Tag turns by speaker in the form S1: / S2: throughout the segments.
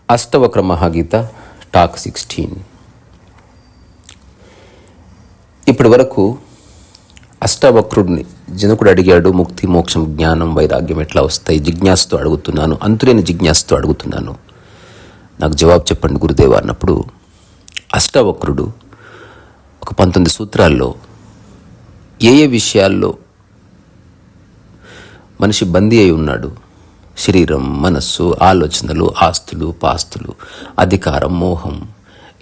S1: Ashtavakra మహాగీత talk 16. ఇప్పటి వరకు అష్టవక్రుడిని జనకుడు అడిగాడు, ముక్తి, మోక్షం, జ్ఞానం, వైరాగ్యం ఎట్లా వస్తాయి? జిజ్ఞాసతో అడుగుతున్నాను, అంతులేని జిజ్ఞాసతో అడుగుతున్నాను, నాకు జవాబు చెప్పండి గురుదేవ అన్నప్పుడు అష్టవక్రుడు ఒక 19 సూత్రాల్లో ఏ విషయాల్లో మనిషి బందీ అయి ఉన్నాడు, శరీరం, మనస్సు, ఆలోచనలు, ఆస్తులు, పాస్తులు, అధికారం, మోహం,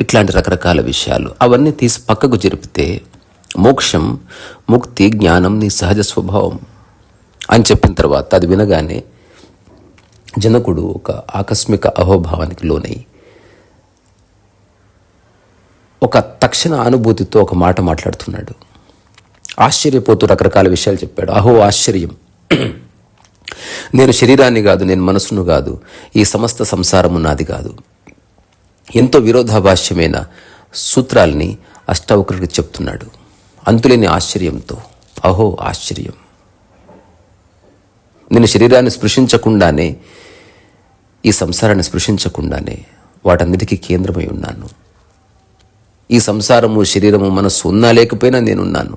S1: ఇట్లాంటి రకరకాల విషయాలు అవన్నీ తీసి పక్కకు జరిపితే మోక్షం, ముక్తి, జ్ఞానం నీ సహజ స్వభావం అని చెప్పిన తర్వాత అది వినగానే జనకుడు ఒక ఆకస్మిక అహోభావానికి లోనై ఒక తక్షణ అనుభూతితో ఒక మాట మాట్లాడుతున్నాడు. ఆశ్చర్యపోతూ రకరకాల విషయాలు చెప్పాడు. అహో ఆశ్చర్యం, నేను శరీరాన్ని కాదు, నేను మనసును కాదు, ఈ సమస్త సంసారము నాది కాదు. ఎంతో విరోధాభాష్యమైన సూత్రాల్ని అష్టవక్రుడికి చెప్తున్నాడు అంతులేని ఆశ్చర్యంతో. అహో ఆశ్చర్యం, నేను శరీరాన్ని స్పృశించకుండానే, ఈ సంసారాన్ని స్పృశించకుండానే వాటన్నిటికీ కేంద్రమై ఉన్నాను. ఈ సంసారము, శరీరము, మనస్సు ఉన్నా లేకపోయినా నేనున్నాను.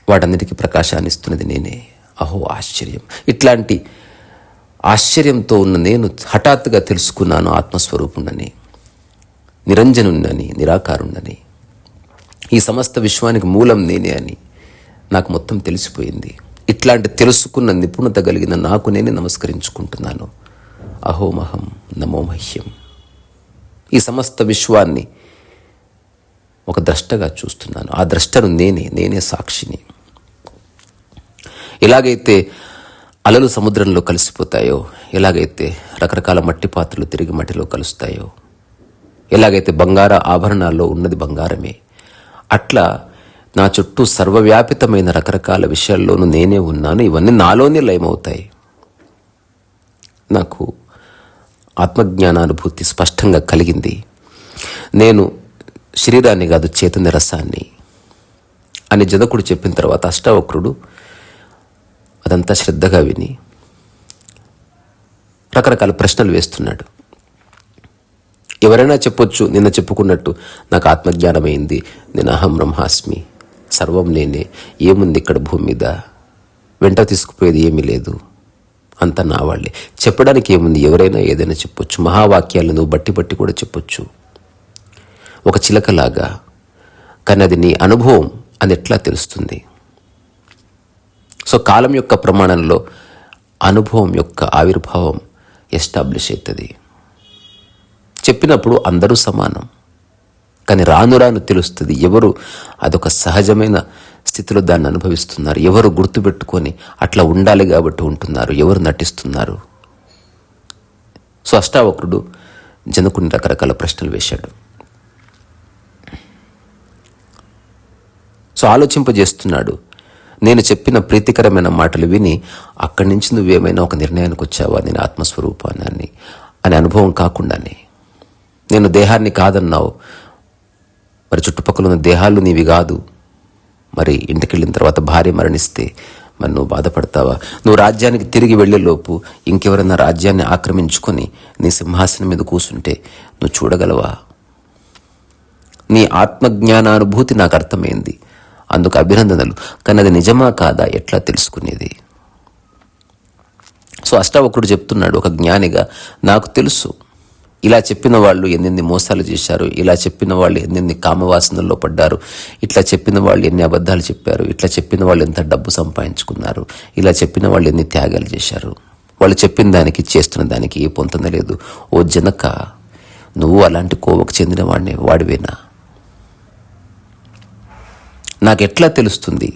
S1: వాటన్నిటికీ ప్రకాశాన్ని ఇస్తున్నది నేనే. అహో ఆశ్చర్యం. ఇట్లాంటి ఆశ్చర్యంతో ఉన్న నేను హఠాత్తుగా తెలుసుకున్నాను ఆత్మస్వరూపుణ్ణని, నిరంజనుణ్ణని, నిరాకారుణ్ణని, ఈ సమస్త విశ్వానికి మూలం నేనే అని నాకు మొత్తం తెలిసిపోయింది. ఇట్లాంటి తెలుసుకున్న నిపుణత కలిగిన నాకు నేనే నమస్కరించుకుంటున్నాను. అహోమహం నమో మహ్యం. ఈ సమస్త విశ్వాన్ని ఒక ద్రష్టగా చూస్తున్నాను. ఆ ద్రష్టను నేనే సాక్షిని. ఎలాగైతే అలలు సముద్రంలో కలిసిపోతాయో, ఎలాగైతే రకరకాల మట్టి పాత్రలు తిరిగి మట్టిలో కలుస్తాయో, ఎలాగైతే బంగార ఆభరణాల్లో ఉన్నది బంగారమే, అట్లా నా చుట్టూ సర్వవ్యాపితమైన రకరకాల విషయాల్లోనూ నేనే ఉన్నాను. ఇవన్నీ నాలోనే లయమవుతాయి. నాకు ఆత్మజ్ఞానానుభూతి స్పష్టంగా కలిగింది. నేను శరీరాన్ని కాదు, చైతన్య రసాన్ని అని జనకుడు చెప్పిన తర్వాత అష్టవక్రుడు అదంతా శ్రద్ధగా విని రకరకాల ప్రశ్నలు వేస్తున్నాడు. ఎవరైనా చెప్పొచ్చు, నిన్న చెప్పుకున్నట్టు, నాకు ఆత్మజ్ఞానమైంది, నేను అహం బ్రహ్మాస్మి, సర్వం నేనే, ఏముంది ఇక్కడ భూమి మీద, వెంట తీసుకుపోయేది ఏమీ లేదు, అంతా నా వాళ్ళే, చెప్పడానికి ఏముంది, ఎవరైనా ఏదైనా చెప్పొచ్చు, మహావాక్యాలను నువ్వు బట్టి కూడా చెప్పొచ్చు ఒక చిలకలాగా. కానీ అది నీ అనుభవం అని ఎట్లా తెలుస్తుంది? సో కాలం యొక్క ప్రమాణంలో అనుభవం యొక్క ఆవిర్భావం ఎస్టాబ్లిష్ అవుతుంది. చెప్పినప్పుడు అందరూ సమానం, కానీ రాను రాను తెలుస్తుంది ఎవరు అదొక సహజమైన స్థితిలో దాన్ని అనుభవిస్తున్నారు, ఎవరు గుర్తుపెట్టుకొని అట్లా ఉండాలి కాబట్టి ఉంటున్నారు, ఎవరు నటిస్తున్నారు. సో అష్టావక్రుడు జనకుని రకరకాల ప్రశ్నలు వేశాడు. సో ఆలోచింపజేస్తున్నాడు. నేను చెప్పిన ప్రీతికరమైన మాటలు విని అక్కడి నుంచి నువ్వేమైనా ఒక నిర్ణయానికి వచ్చావా, నేను ఆత్మస్వరూపాన్ని అనే అనుభవం కాకుండానే, నేను దేహాన్ని కాదన్నావు, మరి చుట్టుపక్కల ఉన్న దేహాలు నీవి కాదు, మరి ఇంటికి వెళ్ళిన తర్వాత భార్య మరణిస్తే మరి నువ్వు బాధపడతావా? నువ్వు రాజ్యానికి తిరిగి వెళ్ళేలోపు ఇంకెవరైనా రాజ్యాన్ని ఆక్రమించుకొని నీ సింహాసనం మీద కూర్చుంటే నువ్వు చూడగలవా? నీ ఆత్మజ్ఞానానుభూతి నాకు అర్థమైంది, అందుకు అభినందనలు. కానీ అది నిజమా కాదా ఎట్లా తెలుసుకునేది? సో అష్టావక్రుడు చెప్తున్నాడు, ఒక జ్ఞానిగా నాకు తెలుసు, ఇలా చెప్పిన వాళ్ళు ఎన్నెన్ని మోసాలు చేశారు, ఇలా చెప్పిన వాళ్ళు ఎన్నెన్ని కామవాసనల్లో పడ్డారు, ఇట్లా చెప్పిన వాళ్ళు ఎన్ని అబద్ధాలు చెప్పారు, ఇట్లా చెప్పిన వాళ్ళు ఎంత డబ్బు సంపాదించుకున్నారు, ఇలా చెప్పిన వాళ్ళు ఎన్ని త్యాగాలు చేశారు, వాళ్ళు చెప్పిన దానికి చేస్తున్న దానికి ఏ పొంతన లేదు. ఓ జనక, నువ్వు అలాంటి కోవకు చెందిన వాడివేనా? నాకెట్లా తెలుస్తుంది,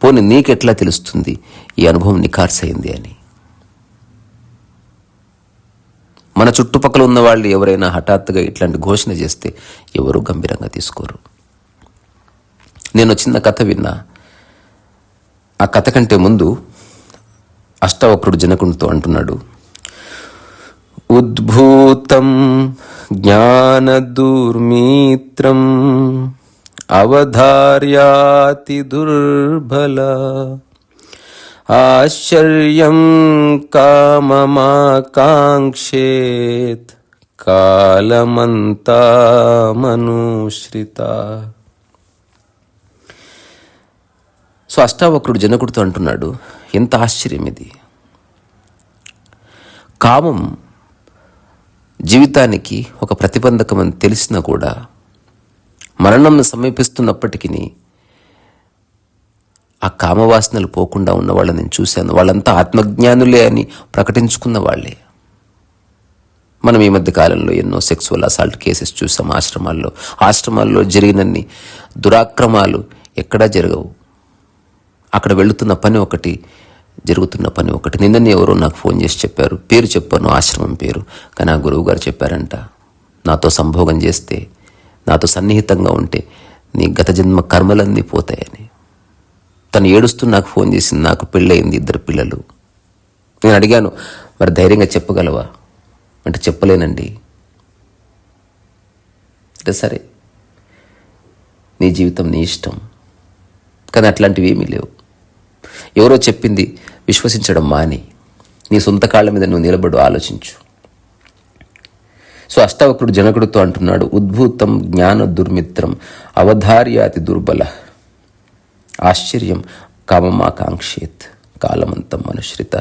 S1: పోనీ నీకెట్లా తెలుస్తుంది ఈ అనుభవం నిఖార్సయింది అని? మన చుట్టుపక్కల ఉన్న వాళ్ళు ఎవరైనా హఠాత్తుగా ఇట్లాంటి ఘోషణ చేస్తే ఎవరూ గంభీరంగా తీసుకోరు. నేను చిన్న కథ విన్నా. ఆ కథ కంటే ముందు అష్టవక్రుడు జనకునితో అంటున్నాడు, ఉద్భూతం జ్ఞానదుర్మిత్రం అవధార్యాతి దుర్బల ఆశ్చర్యం కామమాకాంక్షేత్ కాలమంతా మనుశ్రిత. సో అష్టావక్రుడు జనకుడితో అంటున్నాడు, ఎంత ఆశ్చర్యం ఇది. కామం జీవితానికి ఒక ప్రతిబంధకం అని తెలిసినా కూడా మరణం సమీపిస్తున్నప్పటికీ ఆ కామవాసనలు పోకుండా ఉన్న వాళ్ళని నేను చూశాను. వాళ్ళంతా ఆత్మజ్ఞానులే అని ప్రకటించుకున్న వాళ్ళే. మనం ఈ మధ్య కాలంలో ఎన్నో సెక్సువల్ అసాల్ట్ కేసెస్ చూసాం ఆశ్రమాల్లో జరిగినన్ని దురాక్రమాలు ఎక్కడా జరగవు. అక్కడ వెళుతున్న పని ఒకటి, జరుగుతున్న పని ఒకటి. నిన్ననే ఎవరో నాకు ఫోన్ చేసి చెప్పారు, పేరు చెప్పాను, ఆశ్రమం పేరు, కానీ ఆ గురువు గారు చెప్పారంట, నాతో సంభోగం చేస్తే, నాతో సన్నిహితంగా ఉంటే నీ గత జన్మ కర్మలన్నీ పోతాయని. తను ఏడుస్తూ నాకు ఫోన్ చేసింది. నాకు పెళ్ళయింది, 2 పిల్లలు. నేను అడిగాను, మరి ధైర్యంగా చెప్పగలవా అంటే చెప్పలేనండి. అంటే సరే, నీ జీవితం నీ ఇష్టం, కానీ అట్లాంటివి ఏమీ లేవు. ఎవరో చెప్పింది విశ్వసించడం మాని నీ సొంత కాళ్ళ మీద నువ్వు నిలబడు, ఆలోచించు. సో అష్టావక్రుడు జనకుడితో అంటున్నాడు, ఉద్భూతం జ్ఞాన దుర్మిత్రం అవధార్యాతి దుర్బల ఆశ్చర్యం కామమాకాంక్షేత్ కాలమంతం మనుశ్రిత.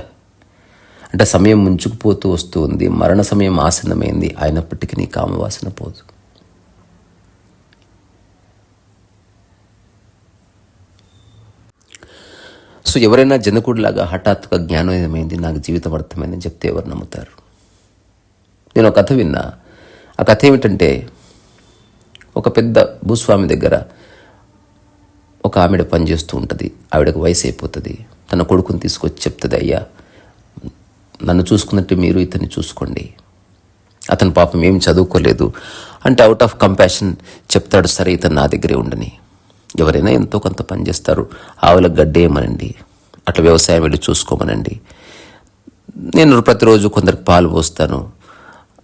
S1: అంటే సమయం ముంచుకుపోతూ వస్తూ ఉంది, మరణ సమయం ఆసన్నమైంది, అయినప్పటికీ నీ కామవాసన పోదు. సో ఎవరైనా జనకుడిలాగా హఠాత్తుగా జ్ఞానోదయమైంది, నాకు జీవితం అర్థమైందని చెప్తే ఎవరు నమ్ముతారు? నేను ఒక కథ విన్నా. ఆ కథ ఏమిటంటే, ఒక పెద్ద భూస్వామి దగ్గర ఒక ఆవిడ పనిచేస్తూ ఉంటుంది. ఆవిడకు వయసు అయిపోతుంది. తన కొడుకుని తీసుకొచ్చి చెప్తుంది, అయ్యా నన్ను చూసుకున్నట్టు మీరు ఇతన్ని చూసుకోండి. అతను పాపం ఏం చదువుకోలేదు అంటే అవుట్ ఆఫ్ కంపాషన్ చెప్తాడు, సరే ఇతను నా దగ్గరే ఉండని. ఎవరైనా ఎంతో కొంత పని చేస్తారు. ఆవులకు గడ్డేయమనండి, అట్లా వ్యవసాయం వెళ్ళి చూసుకోమనండి. నేను ప్రతిరోజు కొందరికి పాలు పోస్తాను,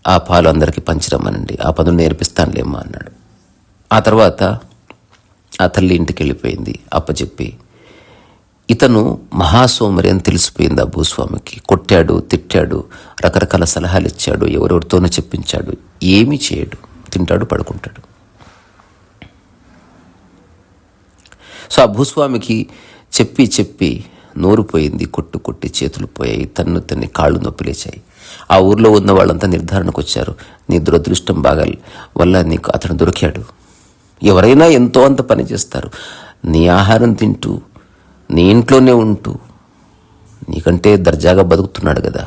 S1: ఆ పాలు అందరికీ పంచిరమ్మనండి, ఆ పనులు నేర్పిస్తానులేమ్మా అన్నాడు. ఆ తర్వాత ఆ తల్లి ఇంటికి వెళ్ళిపోయింది అప్పచెప్పి. ఇతను మహాసోమరి అని తెలిసిపోయింది ఆ భూస్వామికి. కొట్టాడు, తిట్టాడు, రకరకాల సలహాలు ఇచ్చాడు, ఎవరెవరితోనో చెప్పించాడు. ఏమీ చేయడు, తింటాడు, పడుకుంటాడు. సో ఆ భూస్వామికి చెప్పి చెప్పి నోరు పోయింది, కొట్టి చేతులు పోయాయి, తన్ని కాళ్ళు నొప్పి లేచాయి. ఆ ఊర్లో ఉన్న వాళ్ళంతా నిర్ధారణకు వచ్చారు, నీ దురదృష్టం వల్ల నీకు అతను దొరికాడు. ఎవరైనా ఎంతో అంత పని చేస్తారు. నీ ఆహారం తింటూ, నీ ఇంట్లోనే ఉంటూ, నీకంటే దర్జాగా బతుకుతున్నాడు కదా,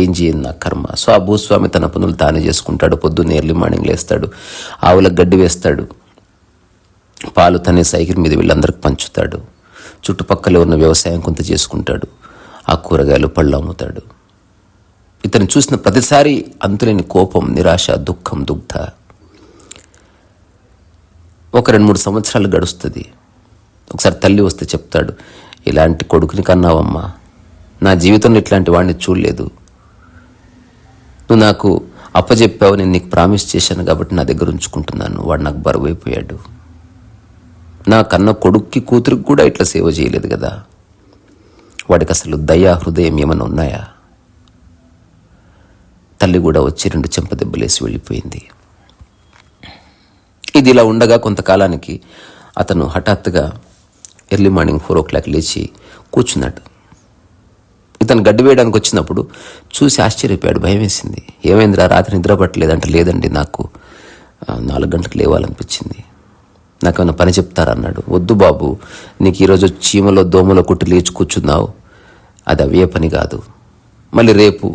S1: ఏం చేయను నా కర్మ. సో ఆ భూస్వామి తన పనులు తానే చేసుకుంటాడు. పొద్దున్న ఎర్లీ మార్నింగ్ లేస్తాడు, ఆవులకు గడ్డి వేస్తాడు, పాలు తనే సైకిల్ మీద వీళ్ళందరికి పంచుతాడు, చుట్టుపక్కల ఉన్న వ్యవసాయం కొంత చేసుకుంటాడు, ఆ కూరగాయలు పళ్ళు అమ్ముతాడు. ఇతను చూసిన ప్రతిసారి అంతులేని కోపం, నిరాశ, దుఃఖం, దుగ్ధ. ఒక 2-3 సంవత్సరాలు గడుస్తుంది. ఒకసారి తల్లి వస్తే చెప్తాడు, ఇలాంటి కొడుకుని కన్నావమ్మా, నా జీవితంలో ఇట్లాంటి వాడిని చూడలేదు. నువ్వు నాకు అప్పచెప్పావు, నేను నీకు ప్రామిస్ చేశాను కాబట్టి నా దగ్గర ఉంచుకుంటున్నాను. వాడు నాకు బరువు అయిపోయాడు. నా కన్న కొడుక్కి కూతురికి కూడా ఇట్లా సేవ చేయలేదు కదా. వాడికి అసలు దయా హృదయం ఏమైనా ఉన్నాయా? తల్లి కూడా వచ్చి 2 చెంపదెబ్బలేసి వెళ్ళిపోయింది. ఇది ఇలా ఉండగా కొంతకాలానికి అతను హఠాత్తుగా ఎర్లీ మార్నింగ్ 4 o'clock లేచి కూర్చున్నాడు. ఇతను గడ్డి వేయడానికి వచ్చినప్పుడు చూసి ఆశ్చర్యపోయాడు, భయం వేసింది. ఏమైందిరా, రాత్రి నిద్ర పట్టలేదంటే, లేదండి నాకు 4 గంటలకు లేవాలనిపించింది, నాకేమైనా పని చెప్తారన్నాడు. వద్దు బాబు, నీకు ఈరోజు చీమలో దోమలో కుట్టి లేచి కూర్చున్నావు, అది అవే పని కాదు. మళ్ళీ రేపు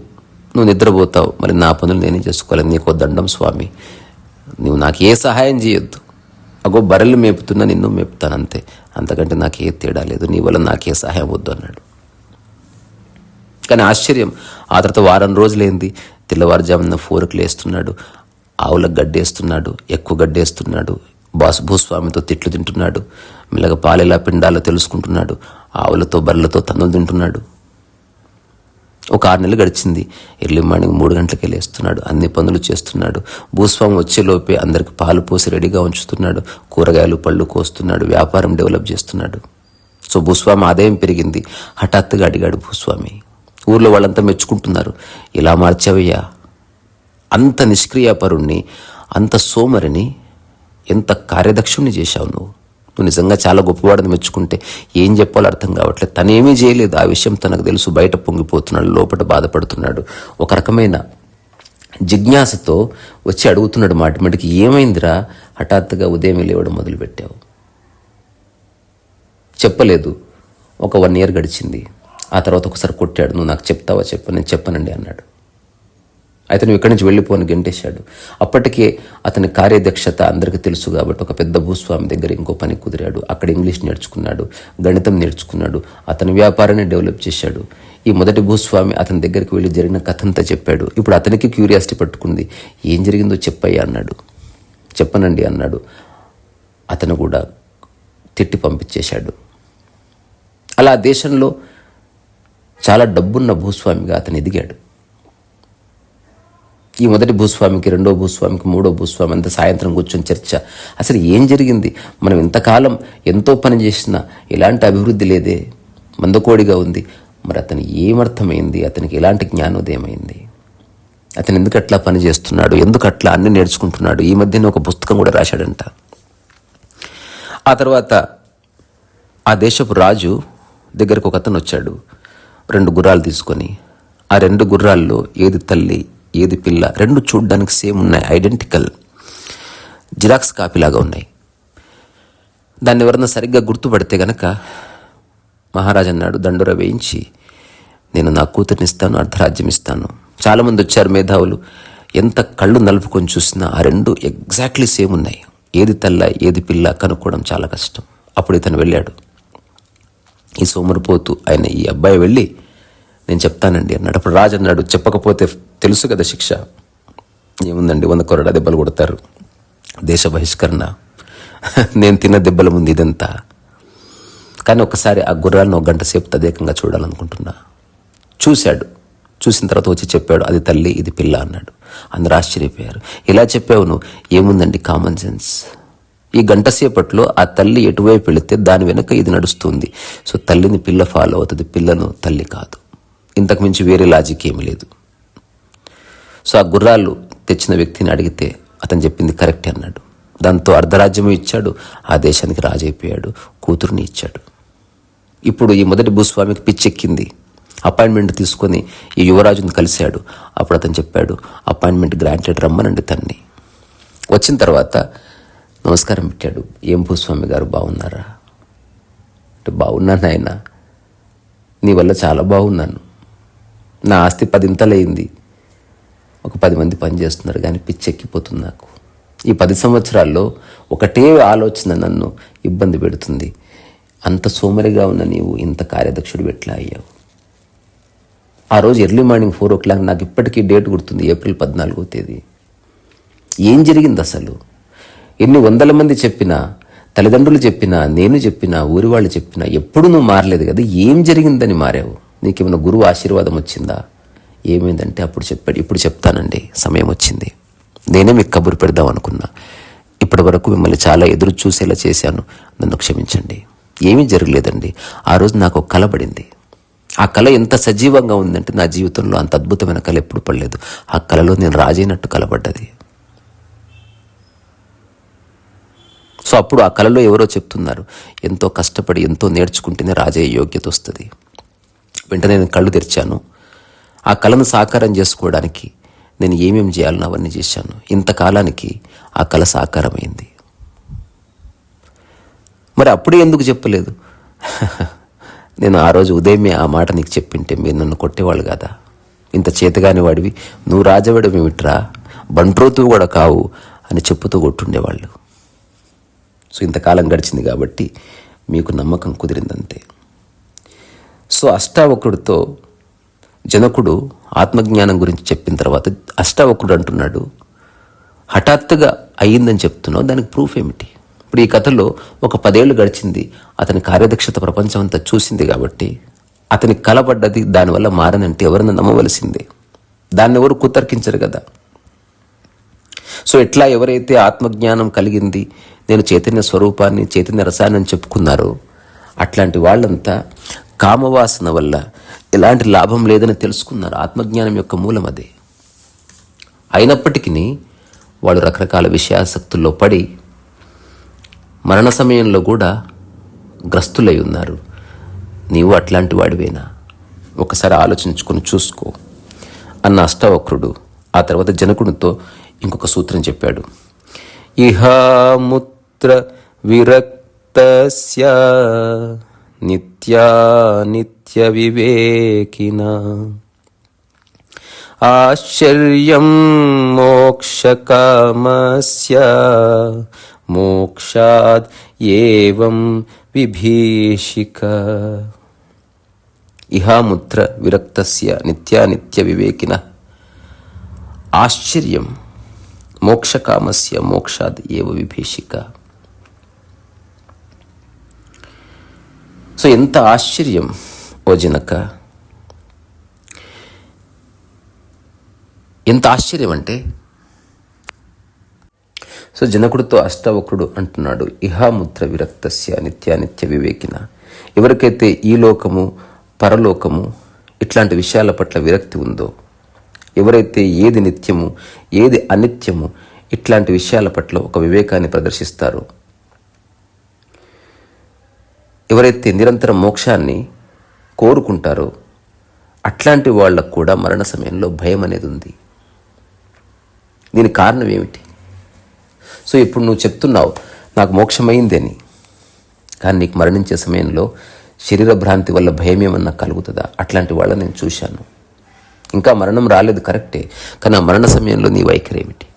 S1: నువ్వు నిద్రపోతావు, మరి నా పనులు నేనే చేసుకోవాలి. నీకో దండం స్వామి, నువ్వు నాకు ఏ సహాయం చేయొద్దు. అగో బర్రెలు మేపుతున్నా, నిన్ను మేపుతాను అంతే, అంతకంటే నాకు ఏ తేడా లేదు, నీ వల్ల నాకే సహాయం వద్దు అన్నాడు. కానీ ఆశ్చర్యం, ఆ తర్వాత వారం రోజులైంది, తెల్లవారుజామున 4కి లేస్తున్నాడు, ఆవులకు గడ్డేస్తున్నాడు, ఎక్కువ గడ్డేస్తున్నాడు, భూస్వామితో తిట్లు తింటున్నాడు, మెల్లగా పాలెలా పిండాలో తెలుసుకుంటున్నాడు, ఆవులతో బర్రెలతో తన్నులు తింటున్నాడు. ఒక 6 నెలలు గడిచింది. ఎర్లీ మార్నింగ్ 3 గంటలకే లేస్తున్నాడు, అన్ని పనులు చేస్తున్నాడు. భూస్వామి వచ్చేలోపే అందరికి పాలు పోసి రెడీగా ఉంచుతున్నాడు, కూరగాయలు పళ్ళు కోస్తున్నాడు, వ్యాపారం డెవలప్ చేస్తున్నాడు. సో భూస్వామి ఆదాయం పెరిగింది. హఠాత్తుగా అడిగాడు భూస్వామి. ఊర్లో వాళ్ళంతా మెచ్చుకుంటున్నారు. ఇలా మార్చావయ్యా, అంత నిష్క్రియాపరుణ్ణి, అంత సోమరిని ఎంత కార్యదక్షుణ్ణి చేశావు నువ్వు నిజంగా చాలా గొప్పవాడిని మెచ్చుకుంటే ఏం చెప్పాలో అర్థం కావట్లేదు. తనేమీ చేయలేదు, ఆ విషయం తనకు తెలుసు. బయట పొంగిపోతున్నాడు, లోపల బాధపడుతున్నాడు. ఒక రకమైన జిజ్ఞాసతో వచ్చి అడుగుతున్నాడు మాటికి, ఏమైందిరా హఠాత్తుగా ఉదయం లేవడం మొదలుపెట్టావు? చెప్పలేదు. ఒక 1 year గడిచింది. ఆ తర్వాత ఒకసారి కొట్టాడు. నువ్వు నాకు చెప్తావా? నేను చెప్పనండి అన్నాడు. అయితే నువ్వు ఇక్కడి నుంచి వెళ్ళిపోని గెంటేశాడు. అప్పటికే అతని కార్యదక్షత అందరికీ తెలుసు కాబట్టి ఒక పెద్ద భూస్వామి దగ్గర ఇంకో పని కుదిరాడు. అక్కడ ఇంగ్లీష్ నేర్చుకున్నాడు, గణితం నేర్చుకున్నాడు, అతని వ్యాపారాన్ని డెవలప్ చేశాడు. ఈ మొదటి భూస్వామి అతని దగ్గరికి వెళ్ళి జరిగిన కథ అంతా చెప్పాడు. ఇప్పుడు అతనికి క్యూరియాసిటీ పట్టుకుంది. ఏం జరిగిందో చెప్పయ్యా అన్నాడు. చెప్పనండి అన్నాడు. అతను కూడా తిట్టి పంపించేశాడు. అలా దేశంలో చాలా డబ్బున్న భూస్వామిగా అతను ఎదిగాడు. ఈ మొదటి భూస్వామికి, రెండో భూస్వామికి, మూడో భూస్వామి అంతా సాయంత్రం కూర్చొని చర్చ. అసలు ఏం జరిగింది? మనం ఇంతకాలం ఎంతో పని చేసినా ఎలాంటి అభివృద్ధి లేదే, మందకోడిగా ఉంది. మరి అతను ఏమర్థమైంది? అతనికి ఎలాంటి జ్ఞానోదయం అయింది? అతను ఎందుకు అట్లా పని చేస్తున్నాడు? ఎందుకు అట్లా అన్ని నేర్చుకుంటున్నాడు? ఈ మధ్యన ఒక పుస్తకం కూడా రాశాడంట. ఆ తర్వాత ఆ దేశపు రాజు దగ్గరకు ఒక అతను వచ్చాడు 2 గుర్రాలు తీసుకొని. ఆ 2 గుర్రాల్లో ఏది తల్లి ఏది పిల్ల 2 చూడ్డానికి సేమ్ ఉన్నాయి, ఐడెంటికల్, జిరాక్స్ కాపీలాగా ఉన్నాయి. దాన్ని ఎవరన్నా సరిగ్గా గుర్తుపడితే గనక మహారాజు అన్నాడు, దండోర వేయించి నేను నా కూతురిని ఇస్తాను, అర్ధరాజ్యం ఇస్తాను. చాలామంది వచ్చారు మేధావులు. ఎంత కళ్ళు నలుపుకొని చూసినా ఆ 2 ఎగ్జాక్ట్లీ సేమ్ ఉన్నాయి. ఏది తల్ల ఏది పిల్ల కనుక్కోవడం చాలా కష్టం. అప్పుడు ఇతను వెళ్ళాడు. ఈ సోమరిపోతు ఆయన ఈ అబ్బాయి వెళ్ళి నేను చెప్తానండి అన్నాడు. అప్పుడు రాజు అన్నాడు, చెప్పకపోతే తెలుసు కదా శిక్ష. ఏముందండి, 100 కొరడా దెబ్బలు కొడతారు, దేశ బహిష్కరణ. నేను తిన్న దెబ్బల ముందు ఇదంతా. కానీ ఒకసారి ఆ గుర్రాలను 1 గంట సేపు తదేకంగా చూడాలనుకుంటున్నా. చూశాడు. చూసిన తర్వాత వచ్చి చెప్పాడు, అది తల్లి ఇది పిల్ల అన్నాడు. అందరూ ఆశ్చర్యపోయారు. ఇలా చెప్పావు నువ్వు? ఏముందండి, కామన్ సెన్స్. ఈ 1 గంట సేపట్లో ఆ తల్లి ఎటువైపు వెళితే దాని వెనుక ఇది నడుస్తుంది. సో తల్లిని పిల్ల ఫాలో అవుతుంది, పిల్లను తల్లి కాదు. ఇంతకు మించి వేరే లాజిక్ ఏమీ లేదు. సో ఆ గుర్రాలు తెచ్చిన వ్యక్తిని అడిగితే అతను చెప్పింది కరెక్టే అన్నాడు. దాంతో అర్ధరాజ్యము ఇచ్చాడు, ఆ దేశానికి రాజు అయిపోయాడు, కూతురుని ఇచ్చాడు. ఇప్పుడు ఈ మొదటి భూస్వామికి పిచ్చెక్కింది. అపాయింట్మెంట్ తీసుకొని ఈ యువరాజుని కలిశాడు. అప్పుడు అతను చెప్పాడు, అపాయింట్మెంట్ గ్రాంటెడ్, రమ్మనండి తన్ని. వచ్చిన తర్వాత నమస్కారం పెట్టాడు. ఏం భూస్వామి గారు బాగున్నారా అంటే, బాగున్నాను ఆయన, నీ వల్ల చాలా బాగున్నాను. నా ఆస్తి 10 ఇంతలైంది. ఒక 10 మంది పని చేస్తున్నారు, కానీ పిచ్చెక్కిపోతుంది నాకు. ఈ 10 సంవత్సరాల్లో ఒకటే ఆలోచన నన్ను ఇబ్బంది పెడుతుంది. అంత సోమరిగా ఉన్న నీవు ఇంత కార్యదక్షుడు ఎట్లా అయ్యావు? ఆ రోజు ఎర్లీ మార్నింగ్ 4 o'clock, నాకు ఇప్పటికీ డేట్ గుర్తుంది, April 14వ తేదీ. ఏం జరిగింది అసలు? ఎన్ని 100 మంది చెప్పినా, తల్లిదండ్రులు చెప్పినా, నేను చెప్పినా, ఊరి వాళ్ళు చెప్పినా ఎప్పుడు నువ్వు మారలేదు కదా. ఏం జరిగిందని మారావు? నీకేమైనా గురువు ఆశీర్వాదం వచ్చిందా? ఏమైందంటే అప్పుడు చెప్పాడు. ఇప్పుడు చెప్తానండి, సమయం వచ్చింది. నేనే మీకు కబురు పెడదాం అనుకున్నా. ఇప్పటి వరకు మిమ్మల్ని చాలా ఎదురు చూసేలా చేశాను, నన్ను క్షమించండి. ఏమీ జరగలేదండి. ఆ రోజు నాకు ఒక కల పడింది. ఆ కళ ఎంత సజీవంగా ఉందంటే నా జీవితంలో అంత అద్భుతమైన కళ ఎప్పుడు పడలేదు. ఆ కళలో నేను రాజైనట్టు కలపడ్డది. సో అప్పుడు ఆ కళలో ఎవరో చెప్తున్నారు, ఎంతో కష్టపడి ఎంతో నేర్చుకుంటేనే రాజయ్య యోగ్యత వస్తుంది. వెంటనే నేను కళ్ళు తెరిచాను. ఆ కళను సాకారం చేసుకోవడానికి నేను ఏమేమి చేయాలని అవన్నీ చేశాను. ఇంతకాలానికి ఆ కళ సాకారమైంది. మరి అప్పుడే ఎందుకు చెప్పలేదు? నేను ఆ రోజు ఉదయమే ఆ మాట నీకు చెప్పింటే మీరు నన్ను కొట్టేవాళ్ళు కదా. ఇంత చేతగాని వాడివి, నువ్వు రాజవాడివి ఏమిట్రా, బంట్రోతువు కూడా కావు అని చెప్పుతూ కొట్టుండేవాళ్ళు. సో ఇంతకాలం గడిచింది కాబట్టి మీకు నమ్మకం కుదిరిందంతే. సో అష్టావకుడితో జనకుడు ఆత్మజ్ఞానం గురించి చెప్పిన తర్వాత అష్టావకుడు అంటున్నాడు, హఠాత్తుగా అయ్యిందని చెప్తున్నావు, దానికి ప్రూఫ్ ఏమిటి? ఇప్పుడు ఈ కథలో ఒక 10 ఏళ్ళు గడిచింది, అతని కార్యదక్షత ప్రపంచం అంతా చూసింది కాబట్టి అతని కలపడ్డది, దానివల్ల మారనంటే ఎవరైనా నమ్మవలసిందే. దాన్ని ఎవరు కుతర్కించరు కదా. సో ఎట్లా ఎవరైతే ఆత్మజ్ఞానం కలిగింది, నేను చైతన్య స్వరూపాన్ని, చైతన్య రసాన్ని చెప్పుకున్నారో అట్లాంటి వాళ్ళంతా కామవాసన వల్ల ఎలాంటి లాభం లేదని తెలుసుకున్నారు. ఆత్మజ్ఞానం యొక్క మూలం అదే. అయినప్పటికీ వాళ్ళు రకరకాల విషయాసక్తుల్లో పడి మరణ సమయంలో కూడా గ్రస్తులై ఉన్నారు. నీవు అట్లాంటి వాడివేనా? ఒకసారి ఆలోచించుకొని చూసుకో అన్న అష్టావక్రుడు ఆ తర్వాత జనకునితో ఇంకొక సూత్రం చెప్పాడు. ఇహాముత్ర విరక్తస్య నిత్య వివేకిన ఆశ్చర్యం మోక్షకామస్య మోక్షాద్ ఏవం విభీషిక. ఇహాముత్ర విరక్తస్య నిత్య వివేకిన ఆశ్చర్యం మోక్షకామస్య మోక్షాద్ ఏవ విభీషిక. సో ఎంత ఆశ్చర్యం ఓ జనక, ఎంత ఆశ్చర్యం అంటే, సో జనకుడితో అష్టావక్రుడు అంటున్నాడు, ఇహాముత్ర విరక్తస్య నిత్య వివేకిన. ఎవరికైతే ఈ లోకము పరలోకము ఇట్లాంటి విషయాల పట్ల విరక్తి ఉందో, ఎవరైతే ఏది నిత్యము ఏది అనిత్యము ఇట్లాంటి విషయాల పట్ల ఒక వివేకాన్ని ప్రదర్శిస్తారో, ఎవరైతే నిరంతరం మోక్షాన్ని కోరుకుంటారో అట్లాంటి వాళ్ళకు కూడా మరణ సమయంలో భయం అనేది ఉంది. దీనికి కారణం ఏమిటి? సో ఇప్పుడు నువ్వు చెప్తున్నావు నాకు మోక్షమైందని, కానీ నీకు మరణించే సమయంలో శరీర భ్రాంతి వల్ల భయం ఏమన్నా కలుగుతుందా? అట్లాంటి వాళ్ళని నేను చూశాను. ఇంకా మరణం రాలేదు కరెక్టే, కానీ ఆ మరణ సమయంలో నీ వైఖరి ఏమిటి?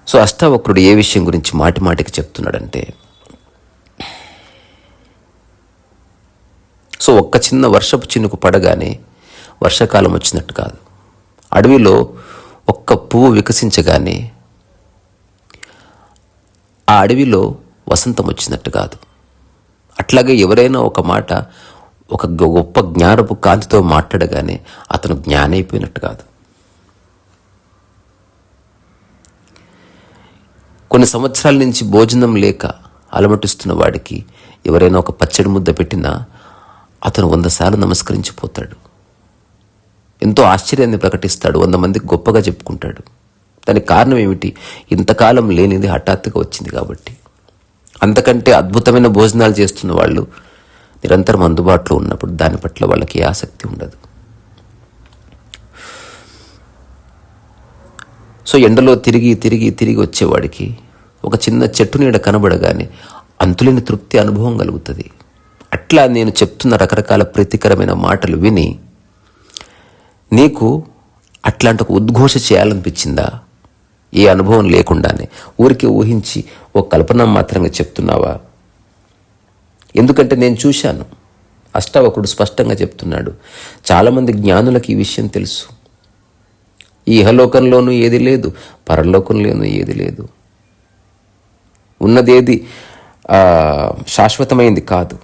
S1: సో అష్టావక్రుడు ఏ విషయం గురించి మాటికి చెప్తున్నాడంటే, సో ఒక్క చిన్న వర్షపు చినుకు పడగానే వర్షాకాలం వచ్చినట్టు కాదు, అడవిలో ఒక్క పువ్వు వికసించగానే ఆ అడవిలో వసంతం వచ్చినట్టు కాదు. అట్లాగే ఎవరైనా ఒక మాట ఒక గొప్ప జ్ఞానపు కాంతితో మాట్లాడగానే అతను జ్ఞానైపోయినట్టు కాదు. కొన్ని సంవత్సరాల నుంచి భోజనం లేక అలమటిస్తున్న వాడికి ఎవరైనా ఒక పచ్చడి ముద్ద పెట్టినా అతను 100 సార్లు నమస్కరించిపోతాడు. ఎంతో ఆశ్చర్యాన్ని ప్రకటిస్తాడు, 100 మందికి గొప్పగా చెప్పుకుంటాడు. దానికి కారణం ఏమిటి? ఇంతకాలం లేనిది హఠాత్తుగా వచ్చింది కాబట్టి. అంతకంటే అద్భుతమైన భోజనాలు చేస్తున్న వాళ్ళు నిరంతరం అందుబాటులో ఉన్నప్పుడు దాని పట్ల వాళ్ళకి ఆసక్తి ఉండదు. సో ఎండలో తిరిగి వచ్చేవాడికి ఒక చిన్న చెట్టు నీడ కనబడగానే అంతులేని తృప్తి అనుభవం కలుగుతుంది. అట్లా నేను చెప్తున్న రకరకాల ప్రీతికరమైన మాటలు విని నీకు అట్లాంటి ఒక ఉద్ఘోష చేయాలనిపించిందా? ఏ అనుభవం లేకుండానే ఊరికే ఊహించి ఓ కల్పన మాత్రంగా చెప్తున్నావా? ఎందుకంటే నేను చూశాను, అష్టావకుడు స్పష్టంగా చెప్తున్నాడు. చాలామంది జ్ఞానులకు ఈ విషయం తెలుసు. ఈ ఇహలోకంలోనూ ఏది లేదు, పరలోకంలోనూ ఏది లేదు. ఉన్నదేది శాశ్వతమైంది కాదు,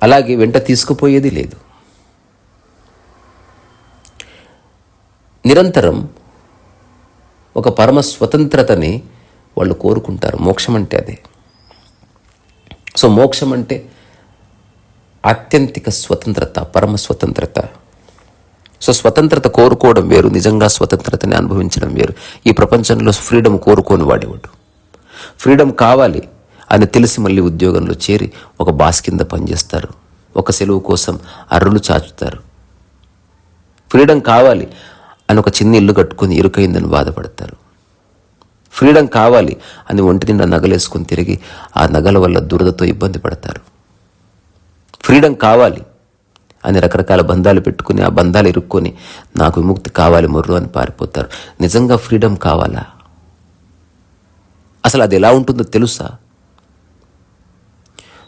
S1: అలాగే వెంట తీసుకుపోయేది లేదు. నిరంతరం ఒక పరమ స్వతంత్రతని వాళ్ళు కోరుకుంటారు. మోక్షం అంటే అదే. సో మోక్షం అంటే ఆత్యంతిక స్వతంత్రత, పరమ స్వతంత్రత. సో స్వతంత్రత కోరుకోవడం వేరు, నిజంగా స్వతంత్రతని అనుభవించడం వేరు. ఈ ప్రపంచంలో ఫ్రీడమ్ కోరుకోని వాడేవాడు. ఫ్రీడమ్ కావాలి అని తెలిసి మళ్ళీ ఉద్యోగంలో చేరి ఒక బాస్ కింద పనిచేస్తారు, ఒక సెలవు కోసం అర్రులు చాచుతారు. ఫ్రీడమ్ కావాలి అని ఒక చిన్న ఇల్లు కట్టుకొని ఇరుకైందని బాధపడతారు. ఫ్రీడమ్ కావాలి అని ఒంటి నిండా నగలేసుకొని తిరిగి ఆ నగల వల్ల దురదతో ఇబ్బంది పడతారు. ఫ్రీడమ్ కావాలి అని రకరకాల బంధాలు పెట్టుకుని ఆ బంధాలు ఇరుక్కొని నాకు విముక్తి కావాలి మొర్రు అని పారిపోతారు. నిజంగా ఫ్రీడమ్ కావాలా? అసలు అది ఎలా ఉంటుందో తెలుసా?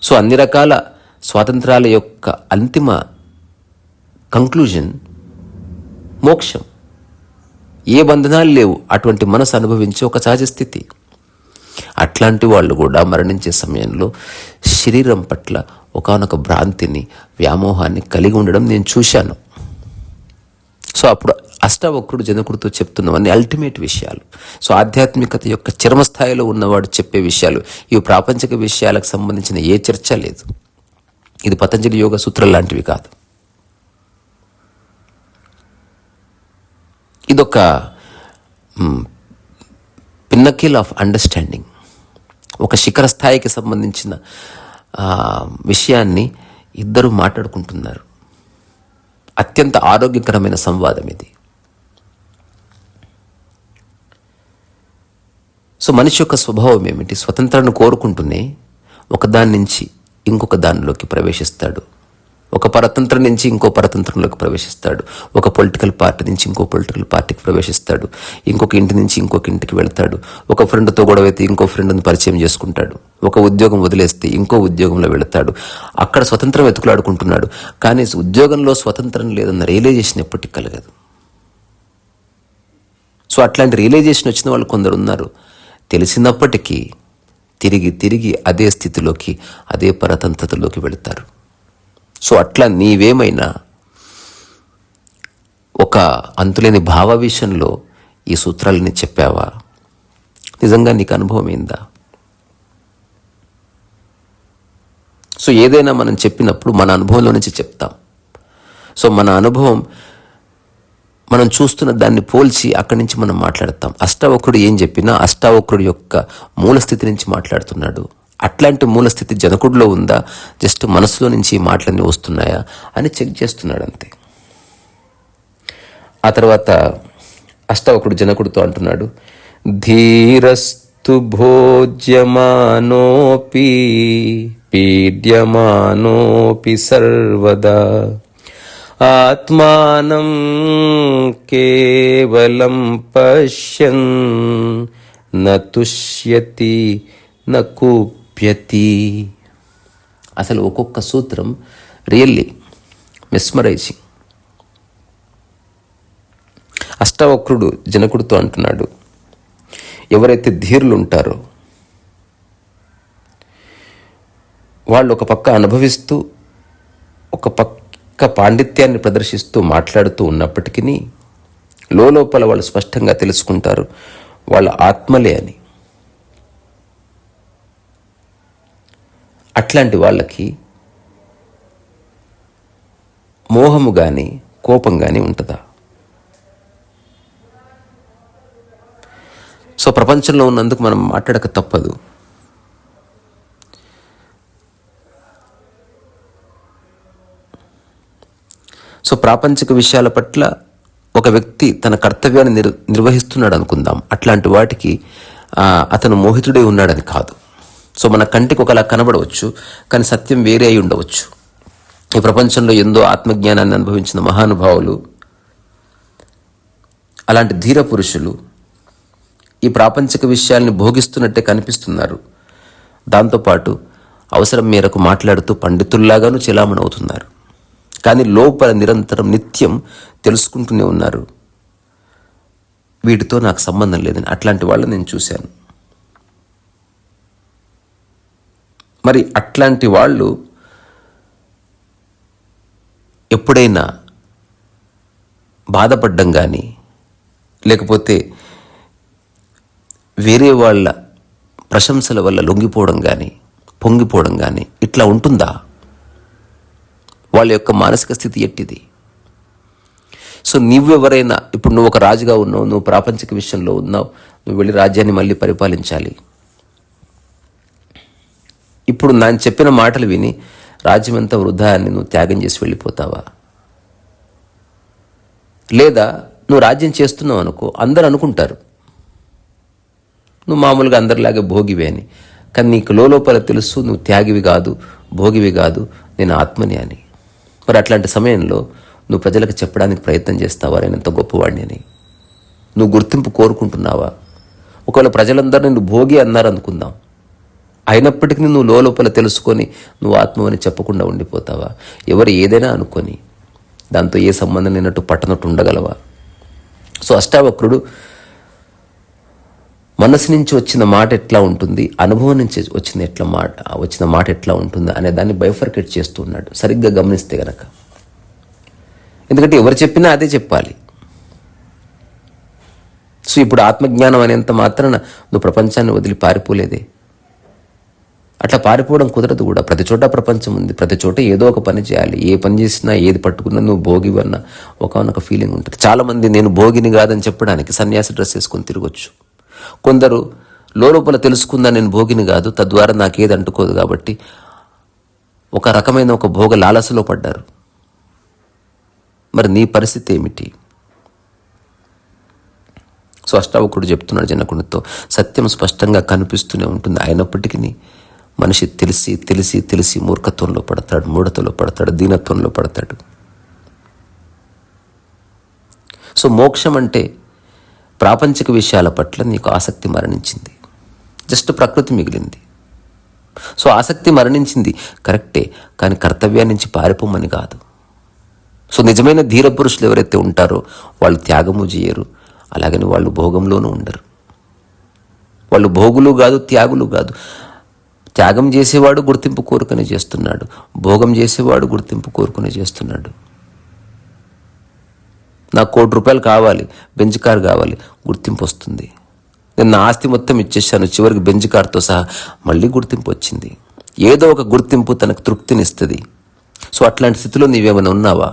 S1: సో అన్ని రకాల స్వాతంత్రాల యొక్క అంతిమ కంక్లూజన్ మోక్షం. ఏ బంధనాలు లేవు, అటువంటి మనసు అనుభవించే ఒక సహజ స్థితి. అట్లాంటి వాళ్ళు కూడా మరణించే సమయంలో శరీరం పట్ల ఒకానొక భ్రాంతిని, వ్యామోహాన్ని కలిగి ఉండడం నేను చూశాను. సో అప్పుడు అష్టావక్రుడు జనకుడితో చెప్తున్నవన్నీ అల్టిమేట్ విషయాలు. సో ఆధ్యాత్మికత యొక్క చరమస్థాయిలో ఉన్నవాడు చెప్పే విషయాలు. ఇవి ప్రాపంచిక విషయాలకు సంబంధించిన ఏ చర్చ లేదు. ఇది పతంజలి యోగ సూత్రం లాంటివి కాదు. ఇదొక పిన్నకిల్ ఆఫ్ అండర్స్టాండింగ్. ఒక శిఖర స్థాయికి సంబంధించిన విషయాన్ని ఇద్దరు మాట్లాడుకుంటున్నారు. అత్యంత ఆరోగ్యకరమైన సంవాదం ఇది. సో మనిషి యొక్క స్వభావం ఏమిటి? స్వతంత్రాన్ని కోరుకుంటూనే ఒకదాని నుంచి ఇంకొక దానిలోకి ప్రవేశిస్తాడు. ఒక పరతంత్రం నుంచి ఇంకో పరతంత్రంలోకి ప్రవేశిస్తాడు. ఒక పొలిటికల్ పార్టీ నుంచి ఇంకో పొలిటికల్ పార్టీకి ప్రవేశిస్తాడు. ఇంకొక ఇంటి నుంచి ఇంకొక ఇంటికి వెళ్తాడు. ఒక ఫ్రెండ్తో గొడవ అయితే ఇంకో ఫ్రెండ్ని పరిచయం చేసుకుంటాడు. ఒక ఉద్యోగం వదిలేస్తే ఇంకో ఉద్యోగంలో వెళతాడు. అక్కడ స్వతంత్రం వెతుకులాడుకుంటున్నాడు. కానీ ఉద్యోగంలో స్వతంత్రం లేదన్న రియలైజేషన్ ఎప్పటికీ కలగదు. సో అట్లాంటి రియలైజేషన్ వచ్చిన వాళ్ళు కొందరు ఉన్నారు. తెలిసినప్పటికీ తిరిగి తిరిగి అదే స్థితిలోకి, అదే పరతంత్రతలోకి వెళతారు. సో అట్లా నీవేమైనా ఒక అంతులేని భావ విషయంలో ఈ సూత్రాలని చెప్పావా? నిజంగా నీకు అనుభవం ఏందా? సో ఏదైనా మనం చెప్పినప్పుడు మన అనుభవంలో నుంచి చెప్తాం. సో మన అనుభవం మనం చూస్తున్న దాన్ని పోల్చి అక్కడి నుంచి మనం మాట్లాడతాం. అష్టావక్రుడు ఏం చెప్పినా అష్టావక్రుడు యొక్క మూలస్థితి నుంచి మాట్లాడుతున్నాడు. అట్లాంటి మూలస్థితి జనకుడిలో ఉందా, జస్ట్ మనసులో నుంచి ఈ మాటలన్నీ వస్తున్నాయా అని చెక్ చేస్తున్నాడు అంతే. ఆ తర్వాత అష్టావక్రుడు జనకుడితో అంటున్నాడు, ధీరస్తు భోజ్యమానోపి పీడ్యమానోపి సర్వదా ఆత్మానం కేవలం పశ్యన్ నతుష్యతి నకూప్యతి. అసలు ఒక్కొక్క సూత్రం రియల్లీ మెస్మరైజింగ్. అష్టావక్రుడు జనకుడితో అంటున్నాడు, ఎవరైతే ధీరులు ఉంటారో వాళ్ళు ఒక పక్క అనుభవిస్తూ ఒక పక్క పాండిత్యాన్ని ప్రదర్శిస్తూ మాట్లాడుతూ ఉన్నప్పటికీ లోపల వాళ్ళు స్పష్టంగా తెలుసుకుంటారు వాళ్ళ ఆత్మలే అని. అట్లాంటి వాళ్ళకి మోహము కానీ కోపం కానీ ఉంటుందా? సో ప్రపంచంలో ఉన్నందుకు మనం మాట్లాడక తప్పదు. సో ప్రాపంచిక విషయాల పట్ల ఒక వ్యక్తి తన కర్తవ్యాన్ని నిర్వహిస్తున్నాడు అనుకుందాం. అట్లాంటి వాటికి అతను మోహితుడై ఉన్నాడని కాదు. సో మన కంటికి ఒకలా కనబడవచ్చు, కానీ సత్యం వేరే అయి ఉండవచ్చు. ఈ ప్రపంచంలో ఎంతో ఆత్మజ్ఞానాన్ని అనుభవించిన మహానుభావులు, అలాంటి ధీర పురుషులు ఈ ప్రాపంచిక విషయాల్ని భోగిస్తున్నట్టే కనిపిస్తున్నారు. దాంతోపాటు అవసరం మేరకు మాట్లాడుతూ పండితుల్లాగాను చెలామణి అవుతున్నారు. కానీ లోపల నిరంతరం నిత్యం తెలుసుకుంటూనే ఉన్నారు, వీటితో నాకు సంబంధం లేదని. అట్లాంటి వాళ్ళని నేను చూశాను. మరి అట్లాంటి వాళ్ళు ఎప్పుడైనా బాధపడ్డం కానీ, లేకపోతే వేరే వాళ్ళ ప్రశంసల వల్ల లొంగిపోవడం కానీ, పొంగిపోవడం కానీ ఇట్లా ఉంటుందా? వాళ్ళ యొక్క మానసిక స్థితి ఎట్టిది? సో నువ్వెవరైనా, ఇప్పుడు నువ్వు ఒక రాజుగా ఉన్నావు, నువ్వు ప్రాపంచిక విషయంలో ఉన్నావు, నువ్వు వెళ్ళి రాజ్యాన్ని మళ్ళీ పరిపాలించాలి. ఇప్పుడు నేను చెప్పిన మాటలు విని రాజ్యం అంతా వృధా అని నువ్వు త్యాగం చేసి వెళ్ళిపోతావా? లేదా నువ్వు రాజ్యం చేస్తున్నావు అనుకో, అందరు అనుకుంటారు నువ్వు మామూలుగా అందరిలాగే భోగివే అని. కానీ నీకు లోపల తెలుసు నువ్వు త్యాగివి కాదు, భోగివి కాదు, నేను ఆత్మని అని. మరి అట్లాంటి సమయంలో నువ్వు ప్రజలకు చెప్పడానికి ప్రయత్నం చేస్తావా నేను ఎంత గొప్పవాడిని అని? నువ్వు గుర్తింపు కోరుకుంటున్నావా? ఒకవేళ ప్రజలందరూ నిన్ను భోగి అన్నారు అనుకుందాం, అయినప్పటికీ నువ్వు లోపల తెలుసుకొని నువ్వు ఆత్మని చెప్పకుండా ఉండిపోతావా? ఎవరు ఏదైనా అనుకొని దాంతో ఏ సంబంధం లేనట్టు పట్టనట్టు ఉండగలవా? సో అష్టావక్రుడు మనసు నుంచి వచ్చిన మాట ఎట్లా ఉంటుంది, అనుభవం నుంచి వచ్చిన మాట ఎట్లా ఉంటుంది అనే దాన్ని బైఫర్కేట్ చేస్తూ ఉన్నాడు, సరిగ్గా గమనిస్తే గనక. ఎందుకంటే ఎవరు చెప్పినా అదే చెప్పాలి. సో ఇప్పుడు ఆత్మజ్ఞానం అనేంత మాత్రాన నువ్వు ప్రపంచాన్ని వదిలి పారిపోలేదే. అట్లా పారిపోవడం కుదరదు కూడా. ప్రతి చోట ప్రపంచం ఉంది, ప్రతి చోట ఏదో ఒక పని చేయాలి. ఏ పని చేసినా ఏది పట్టుకున్నా నువ్వు భోగివన్న ఒక ఫీలింగ్ ఉంటుంది. చాలామంది నేను భోగిని కాదని చెప్పడానికి సన్యాసి డ్రెస్ వేసుకొని తిరగొచ్చు. కొందరు లోపల తెలుసుకుందా నేను భోగిని కాదు, తద్వారా నాకేది అంటుకోదు కాబట్టి ఒక రకమైన ఒక భోగ లాలసలో పడ్డారు. మరి నీ పరిస్థితి ఏమిటి? సో అష్టావకుడు చెప్తున్నాడు జనకునితో, సత్యం స్పష్టంగా కనిపిస్తూనే ఉంటుంది. అయినప్పటికీ మనిషి తెలిసి తెలిసి తెలిసి మూర్ఖత్వంలో పడతాడు, మూఢతలో పడతాడు, దీనత్వంలో పడతాడు. సో మోక్షం అంటే ప్రాపంచిక విషయాల పట్ల నీకు ఆసక్తి మరణించింది, జస్ట్ ప్రకృతి మిగిలింది. సో ఆసక్తి మరణించింది కరెక్టే, కానీ కర్తవ్యాన్ని నుంచి పారిపోమని కాదు. సో నిజమైన ధీర పురుషులు ఎవరైతే ఉంటారో వాళ్ళు త్యాగము చేయరు, అలాగని వాళ్ళు భోగంలోనూ ఉండరు. వాళ్ళు భోగులు కాదు, త్యాగులు కాదు. త్యాగం చేసేవాడు గుర్తింపు కోరుకునే చేస్తున్నాడు, భోగం చేసేవాడు గుర్తింపు కోరుకునే చేస్తున్నాడు. నాకు ₹1,00,00,000 కావాలి, బెంచ్ కార్ కావాలి, గుర్తింపు వస్తుంది. నేను నా ఆస్తి మొత్తం ఇచ్చేసాను, చివరికి బెంచ్ కార్తో సహా, మళ్ళీ గుర్తింపు వచ్చింది. ఏదో ఒక గుర్తింపు తనకు తృప్తినిస్తుంది. సో అట్లాంటి స్థితిలో నీవేమైనా ఉన్నావా?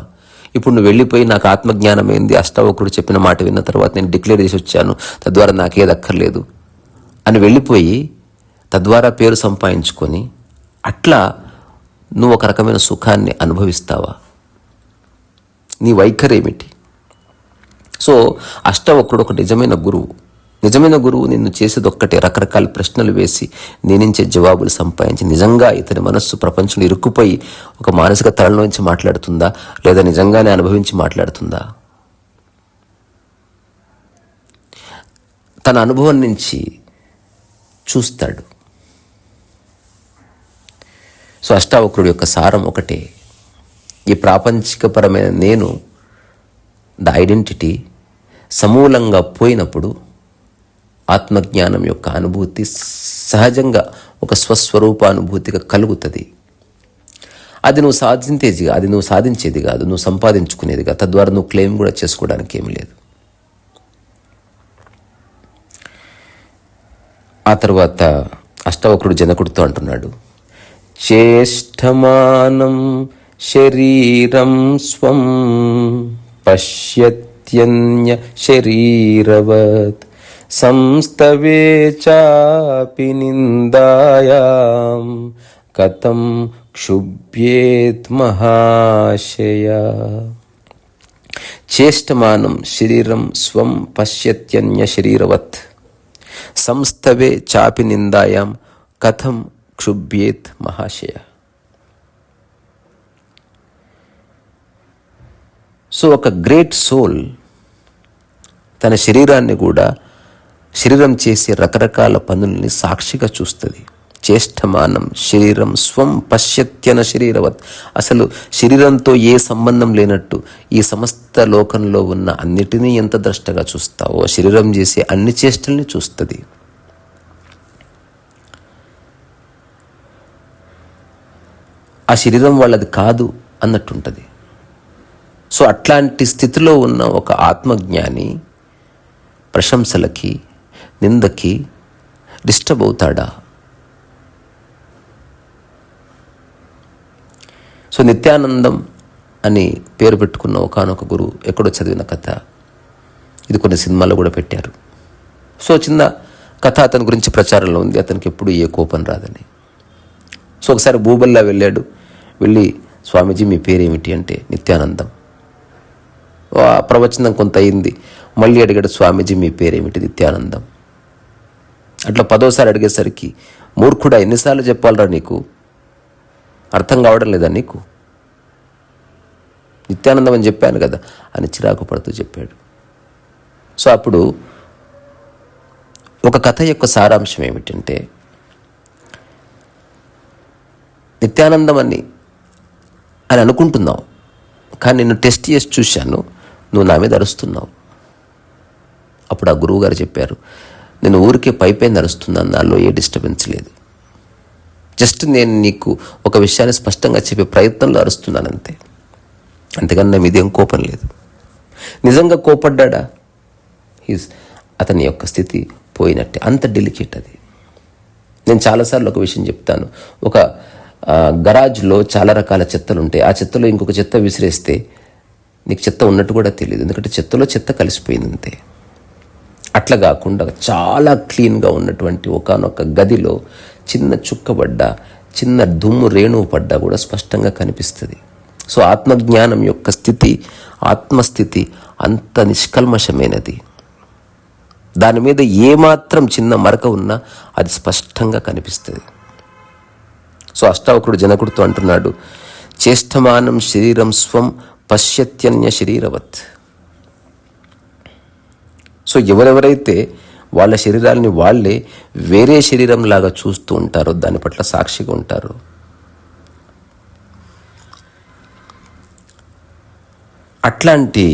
S1: ఇప్పుడు నువ్వు వెళ్ళిపోయి నాకు ఆత్మజ్ఞానం ఏంది, అష్టావకుడు చెప్పిన మాట విన్న తర్వాత నేను డిక్లేర్ చేసి వచ్చాను, తద్వారా నాకేది అక్కర్లేదు అని వెళ్ళిపోయి తద్వారా పేరు సంపాదించుకొని అట్లా నువ్వు ఒక రకమైన సుఖాన్ని అనుభవిస్తావా? నీ వైఖరి ఏమిటి? సో అష్టావకుడు ఒక నిజమైన గురువు. నిజమైన గురువు నిన్ను చేసేది ఒక్కటే, రకరకాల ప్రశ్నలు వేసి నేనించే జవాబులు సంపాదించి నిజంగా ఇతని మనస్సు ప్రపంచంలో ఇరుక్కుపోయి ఒక మానసిక తలలోంచి మాట్లాడుతుందా, లేదా నిజంగానే అనుభవించి మాట్లాడుతుందా? తన అనుభవం నుంచి చూస్తాడు. సో అష్టావక్రుడి యొక్క సారం ఒకటే, ఈ ప్రాపంచికపరమైన నేను, ద ఐడెంటిటీ సమూలంగా పోయినప్పుడు ఆత్మజ్ఞానం యొక్క అనుభూతి సహజంగా ఒక స్వస్వరూపానుభూతిగా కలుగుతుంది. అది నువ్వు సాధించేది కాదు, నువ్వు సంపాదించుకునేది కాదు, తద్వారా నువ్వు క్లెయిమ్ కూడా చేసుకోవడానికి ఏమి లేదు. ఆ తర్వాత అష్టావక్రుడు జనకుడితో అంటున్నాడు, చేష్టమానం శరీరం స్వం పశ్యత్యన్య శరీరవత్ సంస్తవే చాపి నిందాయాం కథం క్షుభ్యేత్ మహాశయ. చేష్టమానం శరీరం స్వం పశ్యత్యన్య శరీరవత్ సంస్తవే చాపి నిందాయాం కథం క్షుభ్యేత్ మహాశయ. సో ఒక గ్రేట్ సోల్ తన శరీరాన్ని కూడా, శరీరం చేసే రకరకాల పనుల్ని సాక్షిగా చూస్తుంది. చేష్టమానం శరీరం స్వం పశ్యత్యన శరీరవత్. అసలు శరీరంతో ఏ సంబంధం లేనట్టు ఈ సమస్త లోకంలో ఉన్న అన్నిటినీ ఎంత ద్రష్టగా చూస్తావో శరీరం చేసే అన్ని చేష్టల్ని చూస్తుంది. ఆ శరీరం వాళ్ళది కాదు అన్నట్టుంటుంది. సో అట్లాంటి స్థితిలో ఉన్న ఒక ఆత్మజ్ఞాని ప్రశంసలకి, నిందకి డిస్టర్బ్ అవుతాడా? సో నిత్యానందం అని పేరు పెట్టుకున్న ఒకానొక గురువు ఎక్కడో చదివిన కథ, ఇది కొన్ని సినిమాల్లో కూడా పెట్టారు. సో చిన్న కథ అతని గురించి ప్రచారంలో ఉంది, అతనికి ఎప్పుడు ఏ కోపం రాదని. సో ఒకసారి భూబల్లా వెళ్ళాడు. వెళ్ళి, స్వామీజీ మీ పేరేమిటి అంటే నిత్యానందం. ప్రవచనం కొంత అయింది, మళ్ళీ అడిగాడు, స్వామీజీ మీ పేరేమిటి? నిత్యానందం. అట్లా 10వసారి అడిగేసరికి, మూర్ఖుడా ఎన్నిసార్లు చెప్పాలరా నీకు, అర్థం కావడం లేదా నీకు? నిత్యానందం అని చెప్పాను కదా అని చిరాకు పడుతూ చెప్పాడు. సో అప్పుడు ఒక కథ యొక్క సారాంశం ఏమిటంటే, నిత్యానందం అని అనుకుంటున్నావు, కానీ నిన్ను టెస్ట్ చేసి చూశాను, నువ్వు నా మీద అరుస్తున్నావు. అప్పుడు ఆ గురువు గారు చెప్పారు, నేను ఊరికే పైపైన అరుస్తున్నాను, నాలో ఏ డిస్టర్బెన్స్ లేదు, జస్ట్ నేను నీకు ఒక విషయాన్ని స్పష్టంగా చెప్పే ప్రయత్నంలో అరుస్తున్నాను అంతే, అంతేగాని నా మీదేం కోపం లేదు. నిజంగా కోపడ్డా అతని యొక్క స్థితి పోయినట్టే. అంత డెలికేట్ అది. నేను చాలాసార్లు ఒక విషయం చెప్తాను. ఒక గరాజ్లో చాలా రకాల చెత్తలు ఉంటాయి. ఆ చెత్తలో ఇంకొక చెత్త విసిరేస్తే నీకు చెత్త ఉన్నట్టు కూడా తెలియదు, ఎందుకంటే చెత్తలో చెత్త కలిసిపోయింది అంతే. అట్లా కాకుండా చాలా క్లీన్గా ఉన్నటువంటి ఒకానొక గదిలో చిన్న చుక్కబడ్డా, చిన్న దుమ్ము రేణువు పడ్డా కూడా స్పష్టంగా కనిపిస్తుంది. సో ఆత్మజ్ఞానం యొక్క స్థితి, ఆత్మస్థితి అంత నిష్కల్మషమైనది. దాని మీద ఏమాత్రం చిన్న మరక ఉన్నా అది స్పష్టంగా కనిపిస్తుంది. సో అష్టావక్రుడు జనకుడితో అంటున్నాడు, చేష్టమానం శరీరం స్వం పశ్యత్యన్య శరీరవత్. సో ఎవరెవరైతే వాళ్ళ శరీరాలని వాళ్ళే వేరే శరీరంలాగా చూస్తూ ఉంటారో దాని పట్ల సాక్షిగా ఉంటారు. అట్లాంటి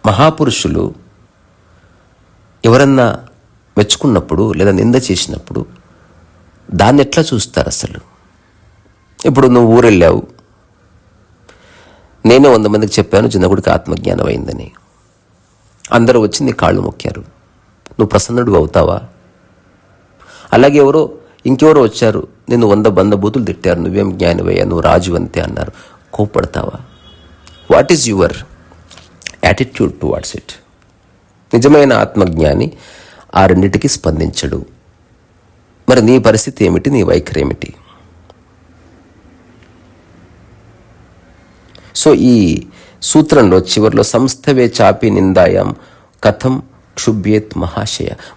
S1: మహాపురుషులు ఎవరన్నా మెచ్చుకున్నప్పుడు లేదా నింద చేసినప్పుడు దాన్ని ఎట్లా చూస్తారు అసలు? ఇప్పుడు నువ్వు ఊరెళ్ళావు, నేనే 100 మందికి చెప్పాను జనకుడికి ఆత్మజ్ఞానం అయిందని. అందరూ వచ్చి నీ కాళ్ళు మొక్కారు, నువ్వు ప్రసన్నుడు అవుతావా? అలాగే ఇంకెవరో వచ్చారు, నిన్ను 100 బంధబూతులు తిట్టారు, నువ్వేం జ్ఞానివయ్యా, నువ్వు రాజు అంతే అన్నారు, కోప్పడతావా? What is your attitude towards it? నిజమైన ఆత్మజ్ఞాని ఆ రెండిటికి స్పందించడు. మరి నీ పరిస్థితి ఏమిటి, నీ వైఖరి ఏమిటి? సో ఈ సూత్రంలో చివరిలో సంస్థవే చాపి నిందాయం కథం క్షుభ్యేత్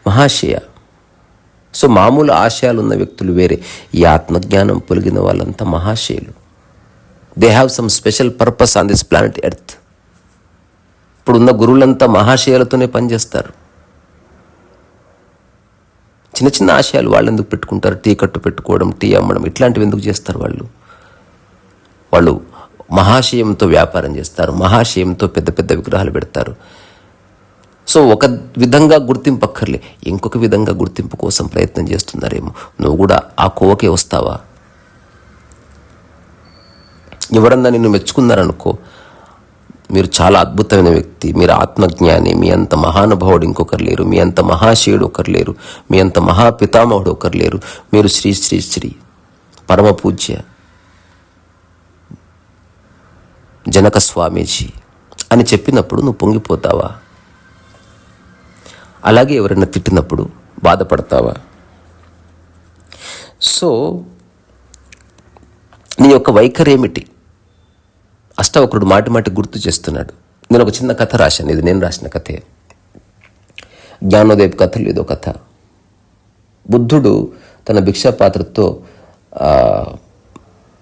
S1: మహాశయ. సో మామూలు ఆశయాలు ఉన్న వ్యక్తులు వేరే, ఈ ఆత్మజ్ఞానం పొలిగిన వాళ్ళంతా మహాశయులు. They have some special purpose on this planet earth. ఇప్పుడున్న గురువులంతా మహాశయాలతోనే పనిచేస్తారు. చిన్న చిన్న ఆశయాలు వాళ్ళు ఎందుకు పెట్టుకుంటారు? టీ కట్టు పెట్టుకోవడం, టీ అమ్మడం, ఇట్లాంటివి ఎందుకు చేస్తారు? వాళ్ళు మహాశయంతో వ్యాపారం చేస్తారు, మహాశయంతో పెద్ద పెద్ద విగ్రహాలు పెడతారు. సో ఒక విధంగా గుర్తింపు అక్కర్లే, ఇంకొక విధంగా గుర్తింపు కోసం ప్రయత్నం చేస్తున్నారేమో. నువ్వు కూడా ఆ కోవకే వస్తావా? ఎవరన్నా నిన్ను మెచ్చుకున్నారనుకో, మీరు చాలా అద్భుతమైన వ్యక్తి, మీరు ఆత్మజ్ఞాని, మీ అంత మహానుభావుడు ఇంకొకరు లేరు, మీ అంత మహాశయుడు ఒకరు లేరు, మీ అంత మహాపితామహుడు ఒకరు లేరు, మీరు శ్రీ శ్రీ శ్రీ పరమ పూజ్య జనక స్వామీజీ అని చెప్పినప్పుడు నువ్వు పొంగిపోతావా? అలాగే ఎవరైనా తిట్టినప్పుడు బాధపడతావా? సో నీ యొక్క వైఖరి ఏమిటి? అష్టావక్రుడు మాటి మాటి గుర్తు చేస్తున్నాడు. నేను ఒక చిన్న కథ రాశాను, ఇది నేను రాసిన కథే. జ్ఞానోదయ కథలు ఇదో కథ. బుద్ధుడు తన భిక్షాపాత్రతో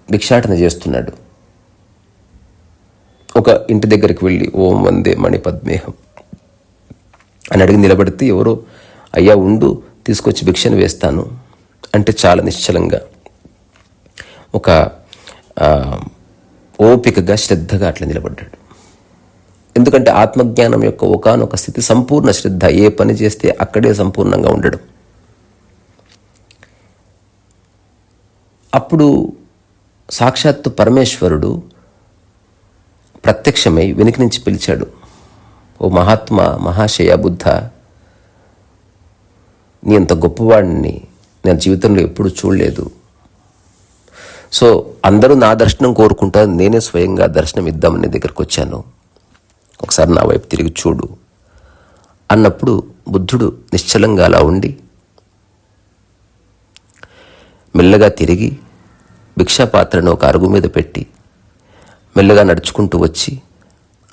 S1: భిక్షాటన చేస్తున్నాడు. ఒక ఇంటి దగ్గరికి వెళ్ళి ఓం వందే మణిపద్మేహం అని అడిగి నిలబడితే ఎవరో అయ్యా ఉండు తీసుకొచ్చి భిక్షను వేస్తాను అంటే చాలా నిశ్చలంగా ఒక ఓపికగా శ్రద్ధగా అట్లా నిలబడ్డాడు. ఎందుకంటే ఆత్మజ్ఞానం యొక్క ఒకానొక స్థితి సంపూర్ణ శ్రద్ధ, ఏ పని చేస్తే అక్కడే సంపూర్ణంగా ఉండడం. అప్పుడు సాక్షాత్తు పరమేశ్వరుడు ప్రత్యక్షమై వెనుక నుంచి పిలిచాడు, ఓ మహాత్మా మహాశయ బుద్ధ, నీ అంత గొప్పవాడిని నేను జీవితంలో ఎప్పుడు చూడలేదు. సో అందరూ నా దర్శనం కోరుకుంటారు, నేనే స్వయంగా దర్శనం ఇద్దామని దగ్గరకు వచ్చాను, ఒకసారి నా వైపు తిరిగి చూడు అన్నప్పుడు బుద్ధుడు నిశ్చలంగా అలా ఉండి మెల్లగా తిరిగి భిక్షాపాత్రను ఒక అరుగు మీద పెట్టి మెల్లగా నడుచుకుంటూ వచ్చి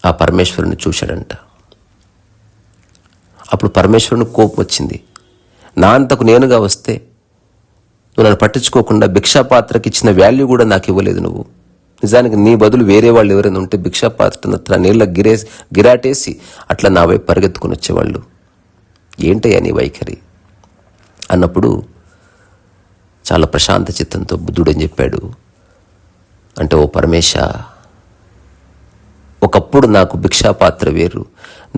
S1: ఆ పరమేశ్వరుని చూశాడంట. అప్పుడు పరమేశ్వరుని కోపం వచ్చింది. నా అంతకు నేనుగా వస్తే నువ్వు నన్ను పట్టించుకోకుండా భిక్షాపాత్రకి ఇచ్చిన వాల్యూ కూడా నాకు ఇవ్వలేదు నువ్వు. నిజానికి నీ బదులు వేరే వాళ్ళు ఎవరైనా ఉంటే భిక్షాపాత్రను అట్లా నీళ్ళ గిరాటేసి అట్లా నా వైపు పరిగెత్తుకుని వచ్చేవాళ్ళు. ఏంటయ్యా నీ వైఖరి అన్నప్పుడు చాలా ప్రశాంత చిత్తంతో బుద్ధుడు అని చెప్పాడు అంటే, ఓ పరమేశ, ఒకప్పుడు నాకు భిక్షాపాత్ర వేరు,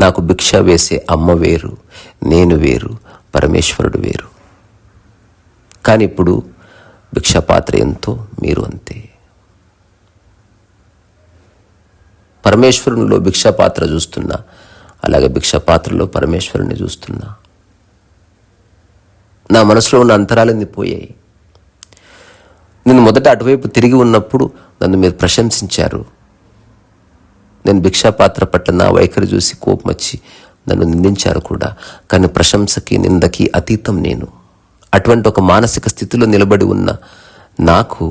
S1: నాకు భిక్ష వేసే అమ్మ వేరు, నేను వేరు, పరమేశ్వరుడు వేరు. కానీ ఇప్పుడు భిక్షాపాత్ర ఎంతో మీరు అంతే. పరమేశ్వరునిలో భిక్షాపాత్ర చూస్తున్నా, అలాగే భిక్షాపాత్రలో పరమేశ్వరుని చూస్తున్నా. నా మనసులో ఉన్న అంతరాలన్నీ పోయాయి. నేను మొదట అటువైపు తిరిగి ఉన్నప్పుడు నన్ను మీరు ప్రశంసించారు. నేను భిక్షాపాత్ర పట్ల నా వైఖరి చూసి కోపం వచ్చి నన్ను నిందించారు కూడా. కానీ ప్రశంసకి నిందకి అతీతం నేను. అటువంటి ఒక మానసిక స్థితిలో నిలబడి ఉన్న నాకు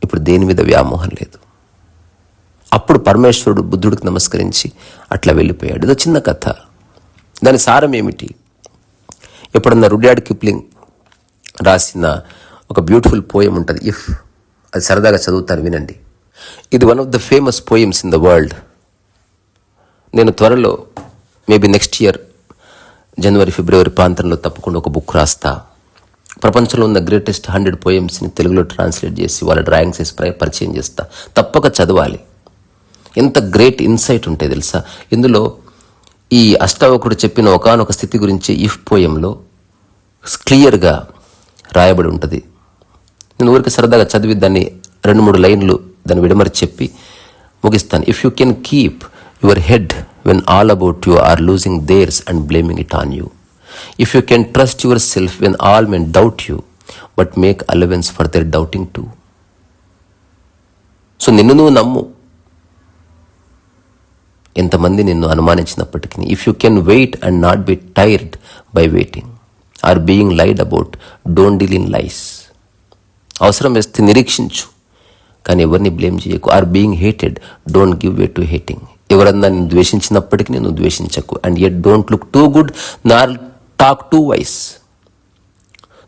S1: ఇప్పుడు దేని మీద వ్యామోహం లేదు. అప్పుడు పరమేశ్వరుడు బుద్ధుడికి నమస్కరించి అట్లా వెళ్ళిపోయాడు. ఇదో చిన్న కథ. దాని సారం ఏమిటి? ఎప్పుడన్నా రుడ్యార్డ్ కిప్లింగ్ రాసిన ఒక బ్యూటిఫుల్ పోయం ఉంటుంది, ఇఫ్. అది సరదాగా చదువుతాను, వినండి. ఇది one of the famous poems in the world. నేను త్వరలో మేబీ నెక్స్ట్ ఇయర్ జనవరి ఫిబ్రవరి ప్రాంతంలో తప్పకుండా ఒక బుక్ రాస్తా. ప్రపంచంలో ఉన్న గ్రేటెస్ట్ 100 పోయమ్స్ని తెలుగులో ట్రాన్స్లేట్ చేసి వాళ్ళ డ్రాయింగ్స్ వేసి పరిచయం చేస్తా. తప్పక చదవాలి. ఎంత గ్రేట్ ఇన్సైట్ ఉంటాయి తెలుసా ఇందులో. ఈ అష్టావకుడు చెప్పిన ఒకానొక స్థితి గురించి ఇఫ్ పోయంలో క్లియర్గా రాయబడి ఉంటుంది. నేను ఊరికి సరదాగా చదివి దాన్ని 2-3 లైన్లు దాన్ని విడమరి చెప్పి ముగిస్తాను. If you can keep your head when all about you are losing theirs and blaming it on you. If you can trust yourself when all men doubt you, but make allowance for their doubting too. So నిన్ను నువ్వు నమ్ము, ఎంతమంది నిన్ను అనుమానించినప్పటికీ. If you can wait and not be tired by waiting, or being lied about, don't deal in lies. అవసరం వేస్తే నిరీక్షించు, కానీ ఎవరిని బ్లేమ్ చేయకు. Or being hated, don't give way to hating. ఎవరన్నా నేను ద్వేషించినప్పటికీ నేను ద్వేషించకు. And yet don't look too good nor talk too wise.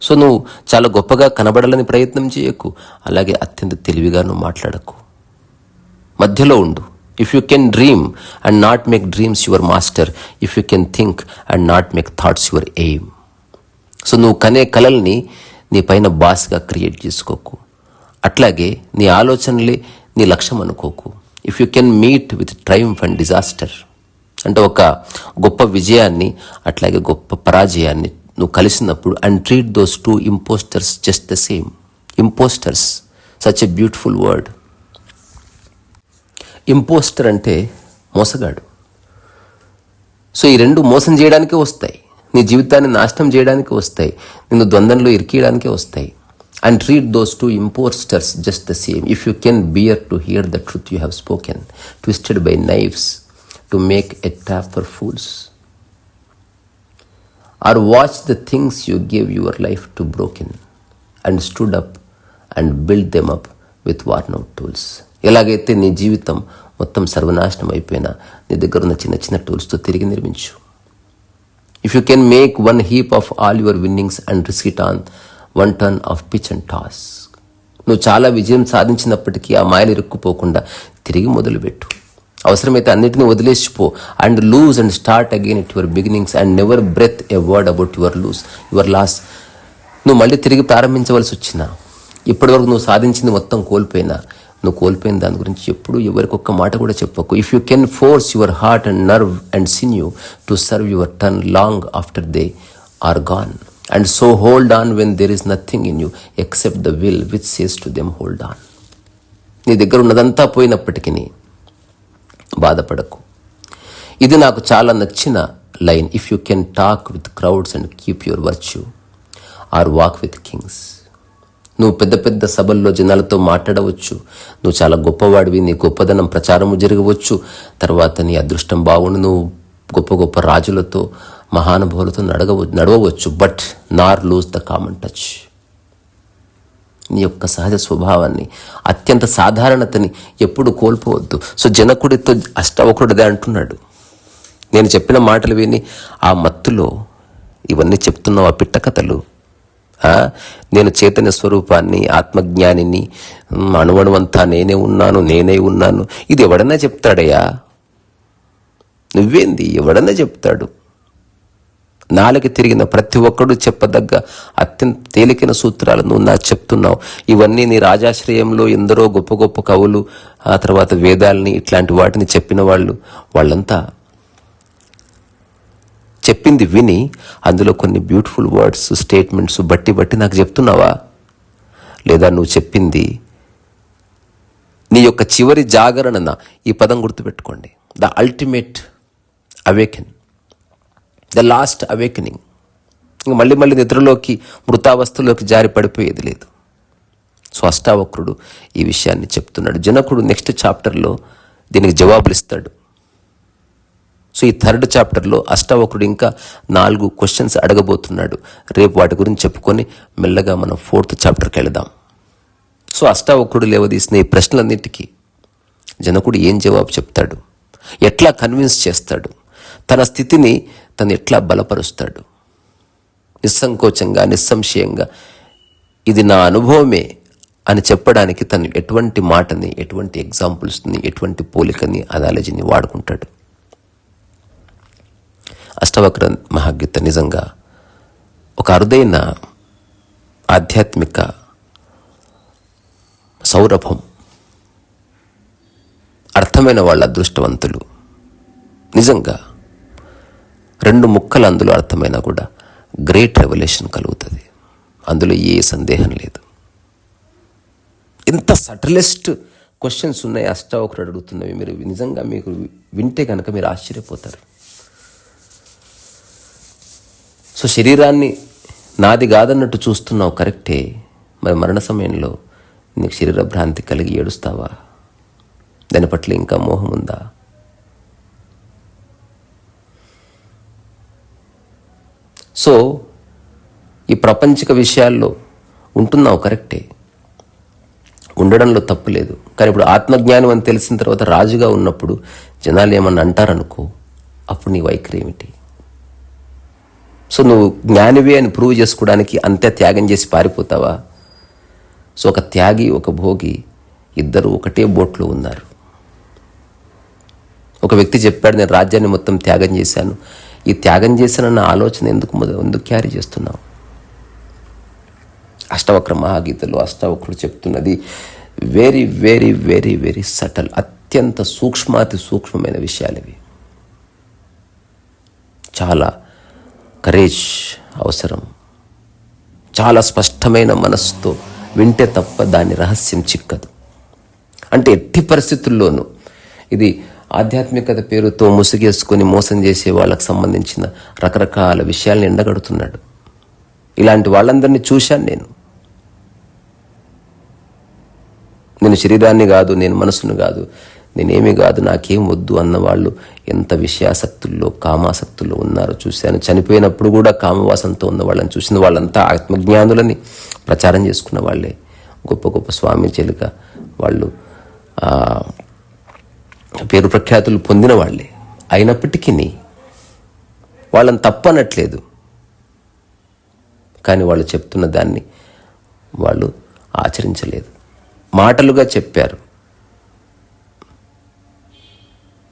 S1: So నువ్వు చాలా గొప్పగా కనబడాలని ప్రయత్నం చేయకు, అలాగే అత్యంత తెలివిగా నువ్వు మాట్లాడకు. మధ్యలో ఉండు. If you can dream and not make dreams your master, if you can think and not make thoughts your aim. So నువ్వు కనే కలల్ని నీ పైన బాస్గా క్రియేట్ చేసుకోకు, అట్లాగే నీ ఆలోచనలే నీ లక్ష్యం అనుకోకు. If you can meet with Triumph and disaster, అంటే ఒక గొప్ప విజయాన్ని అట్లాగే గొప్ప పరాజయాన్ని నువ్వు కలిసినప్పుడు, and treat those two impostors just the same. Impostors, such a beautiful word. Impostor అంటే మోసగాడు. సో ఈ రెండు మోసం చేయడానికే వస్తాయి, నీ జీవితాన్ని నాశనం చేయడానికి వస్తాయి, నిన్ను ద్వంద్వంలో ఇరికేయడానికే వస్తాయి. And treat those two imposters just the same. If you can bear to hear the truth you have spoken, twisted by knives to make a trap for fools, or watch the things you gave your life to broken, and stood up and build them up with worn out tools. ఎలాగైతే నీ జీవితం మొత్తం సర్వనాశనం అయిపోయినా నీ దగ్గర ఉన్న చిన్న చిన్న టూల్స్తో తిరిగి నిర్మించు. If you can make one heap of all your winnings and risk it on one ton of pitch and toss. నువ్వు చాలా విజయం సాధించినప్పటికీ ఆ మాయలు ఇరుక్కుపోకుండా తిరిగి మొదలుపెట్టు. అవసరమైతే అన్నిటిని వదిలేసిపో. And lose and start again at your beginnings and never breathe a word about your loss. నువ్వు మళ్ళీ తిరిగి ప్రారంభించవలసి వచ్చినా, ఇప్పటివరకు నువ్వు సాధించింది మొత్తం కోల్పోయినా, నువ్వు కోల్పోయిన దాని గురించి ఎప్పుడు ఎవరికి ఒక్క మాట కూడా చెప్పకు. If you can force your heart and nerve and sinew to serve your turn long after they are gone. And so hold on when there is nothing in you except the will which says to them hold on. నీ దగ్గర ఉన్నదంతా పోయినప్పటికీ బాధపడకు. ఇది నాకు చాలా నచ్చిన line. If you can talk with crowds and keep your virtue are walk with Kings. నువ్వు పెద్ద పెద్ద సభల్లో జనాలతో మాట్లాడవచ్చు, నువ్వు చాలా గొప్పవాడివి, నీ గొప్పదనం ప్రచారము జరగవచ్చు, తర్వాత నీ అదృష్టం బాగుండి నువ్వు గొప్ప గొప్ప రాజులతో మహానుభావులతో నడవవచ్చు. But Nar lose the common touch. నీ యొక్క సహజ స్వభావాన్ని, అత్యంత సాధారణతని ఎప్పుడు కోల్పోవద్దు. సో జనకుడితో అష్టావకుడిదే అంటున్నాడు. నేను చెప్పిన మాటలు విని ఆ మత్తులో ఇవన్నీ చెప్తున్నావు, ఆ పిట్ట కథలు. నేను చైతన్య స్వరూపాన్ని, ఆత్మజ్ఞానిని, అణువణువంతా నేనే ఉన్నాను. ఇది ఎవడన్నా చెప్తాడయ్యా? నువ్వేంది? ఎవడన్నా చెప్తాడు? నాలుగు తిరిగిన ప్రతి ఒక్కడు చెప్పదగ్గ అత్యంత తేలికైన సూత్రాలు నువ్వు నాకు చెప్తున్నావు. ఇవన్నీ నీ రాజాశ్రయంలో ఎందరో గొప్ప గొప్ప కవులు, ఆ తర్వాత వేదాల్ని ఇట్లాంటి వాటిని చెప్పిన వాళ్ళంతా చెప్పింది విని అందులో కొన్ని బ్యూటిఫుల్ వర్డ్స్, స్టేట్మెంట్స్ బట్టి నాకు చెప్తున్నావా? లేదా నువ్వు చెప్పింది నీ యొక్క చివరి జాగరణన? ఈ పదం గుర్తుపెట్టుకోండి. The ultimate awaken, the last awakening. ఇంక మళ్ళీ మళ్ళీ నిద్రలోకి మృతావస్థలోకి జారి పడిపోయేది లేదు. సో అష్టావక్రుడు ఈ విషయాన్ని చెప్తున్నాడు. జనకుడు నెక్స్ట్ చాప్టర్లో దీనికి జవాబులు ఇస్తాడు. సో ఈ 3rd చాప్టర్లో అష్టావక్రుడు ఇంకా 4 క్వశ్చన్స్ అడగబోతున్నాడు. రేపు వాటి గురించి చెప్పుకొని మెల్లగా మనం 4th చాప్టర్కి వెళదాం. సో అష్టావక్రుడు లేవదీసిన ఈ ప్రశ్నలన్నింటికీ జనకుడు ఏం జవాబు చెప్తాడు, ఎట్లా కన్విన్స్ చేస్తాడు, తన స్థితిని తను ఎట్లా బలపరుస్తాడు, నిస్సంకోచంగా నిస్సంశయంగా ఇది నా అనుభవమే అని చెప్పడానికి తను ఎటువంటి మాటని, ఎటువంటి ఎగ్జాంపుల్స్ని, ఎటువంటి పోలికని, అనాలజీని వాడుకుంటాడు. అష్టావక్ర మహాగీత నిజంగా ఒక అరుదైన ఆధ్యాత్మిక సౌరభం. అర్థమైన వాళ్ళ అదృష్టవంతులు. నిజంగా 2 ముక్కలు అందులో అర్థమైనా కూడా గ్రేట్ రెవల్యూషన్ కలుగుతుంది. అందులో ఏ సందేహం లేదు. ఇంత సటలెస్ట్ క్వశ్చన్స్ ఉన్నాయి అష్టావక్రుడు అడుగుతున్నవి. మీరు నిజంగా మీకు వింటే కనుక మీరు ఆశ్చర్యపోతారు. సో శరీరాన్ని నాది కాదన్నట్టు చూస్తున్నావు, కరెక్టే. మరి మరణ సమయంలో నీకు శరీర భ్రాంతి కలిగి ఏడుస్తావా? దాని పట్ల ఇంకా మోహం ఉందా? సో ఈ ప్రపంచిక విషయాల్లో ఉంటున్నావు, కరెక్టే, ఉండడంలో తప్పు లేదు. కానీ ఇప్పుడు ఆత్మజ్ఞానం అని తెలిసిన తర్వాత రాజుగా ఉన్నప్పుడు జనాలు ఏమన్నా అంటారనుకో, అప్పుడు నీ వైఖరి ఏమిటి? సో నువ్వు జ్ఞానివే అని ప్రూవ్ చేసుకోవడానికి అంతే త్యాగం చేసి పారిపోతావా? సో ఒక త్యాగి, ఒక భోగి, ఇద్దరు ఒకటే బోట్లో ఉన్నారు. ఒక వ్యక్తి చెప్పాడు, నేను రాజ్యాన్ని మొత్తం త్యాగం చేశాను. ఈ త్యాగం చేశానన్న ఆలోచన ఎందుకు క్యారీ చేస్తున్నావు? అష్టావక్ర మహాగీతలో అష్టావక్రుడు చెప్తున్నది very very very very subtle, అత్యంత సూక్ష్మాతి సూక్ష్మమైన విషయాలు ఇవి. చాలా కరేజ్ అవసరం. చాలా స్పష్టమైన మనస్సుతో వింటే తప్ప దాని రహస్యం చిక్కదు. అంటే ఎట్టి పరిస్థితుల్లోనూ ఇది ఆధ్యాత్మికత పేరుతో ముసుగేసుకొని మోసం చేసే వాళ్ళకు సంబంధించిన రకరకాల విషయాలను ఎండగడుతున్నాడు. ఇలాంటి వాళ్ళందరినీ చూశాను నేను. నేను శరీరాన్ని కాదు, నేను మనసును కాదు, నేనేమీ కాదు, నాకేం వద్దు అన్నవాళ్ళు ఎంత విషయాసక్తుల్లో, కామాసక్తుల్లో ఉన్నారో చూశాను. చనిపోయినప్పుడు కూడా కామవాసంతో ఉన్న వాళ్ళని చూసిన వాళ్ళంతా ఆత్మజ్ఞానులని ప్రచారం చేసుకున్న వాళ్ళే. గొప్ప గొప్ప స్వామి చెలుక వాళ్ళు పేరు ప్రఖ్యాతులు పొందిన వాళ్ళే. అయినప్పటికీ వాళ్ళని తప్పనట్లేదు, కానీ వాళ్ళు చెప్తున్న దాన్ని వాళ్ళు ఆచరించలేదు. మాటలుగా చెప్పారు.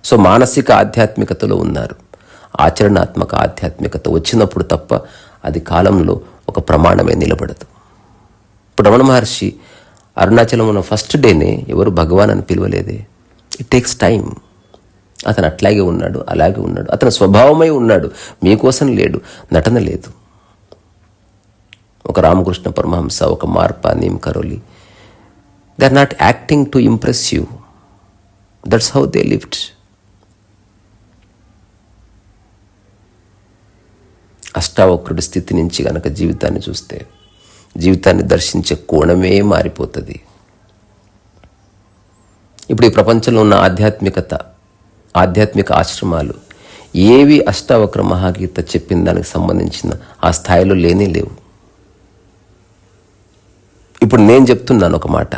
S1: సో మానసిక ఆధ్యాత్మికతలో ఉన్నారు. ఆచరణాత్మక ఆధ్యాత్మికత వచ్చినప్పుడు తప్ప అది కాలంలో ఒక ప్రమాణమే నిలబడదు. ఇప్పుడు రమణ మహర్షి అరుణాచలం ఉన్న ఫస్ట్ డేనే ఎవరు భగవాన్ అని పిలవలేదే. It takes time. అతను అట్లాగే ఉన్నాడు, అలాగే ఉన్నాడు, అతని స్వభావమై ఉన్నాడు. మీకోసం లేడు, నటన లేదు. ఒక రామకృష్ణ పరమహంస, ఒక Marpa, Neem Karoli, they are not acting to impress you. That's how they lived. అష్టావక్రుడి స్థితి నుంచి గనక జీవితాన్ని చూస్తే, జీవితాన్ని దర్శించే కోణమే మారిపోతుంది. ఇప్పుడు ఈ ప్రపంచంలో ఉన్న ఆధ్యాత్మిక ఆశ్రమాలు ఏవి అష్టావక్ర మహాగీత చెప్పిన దానికి సంబంధించిన ఆ స్థాయిలో లేవు. ఇప్పుడు నేను చెప్తున్నాను ఒక మాట,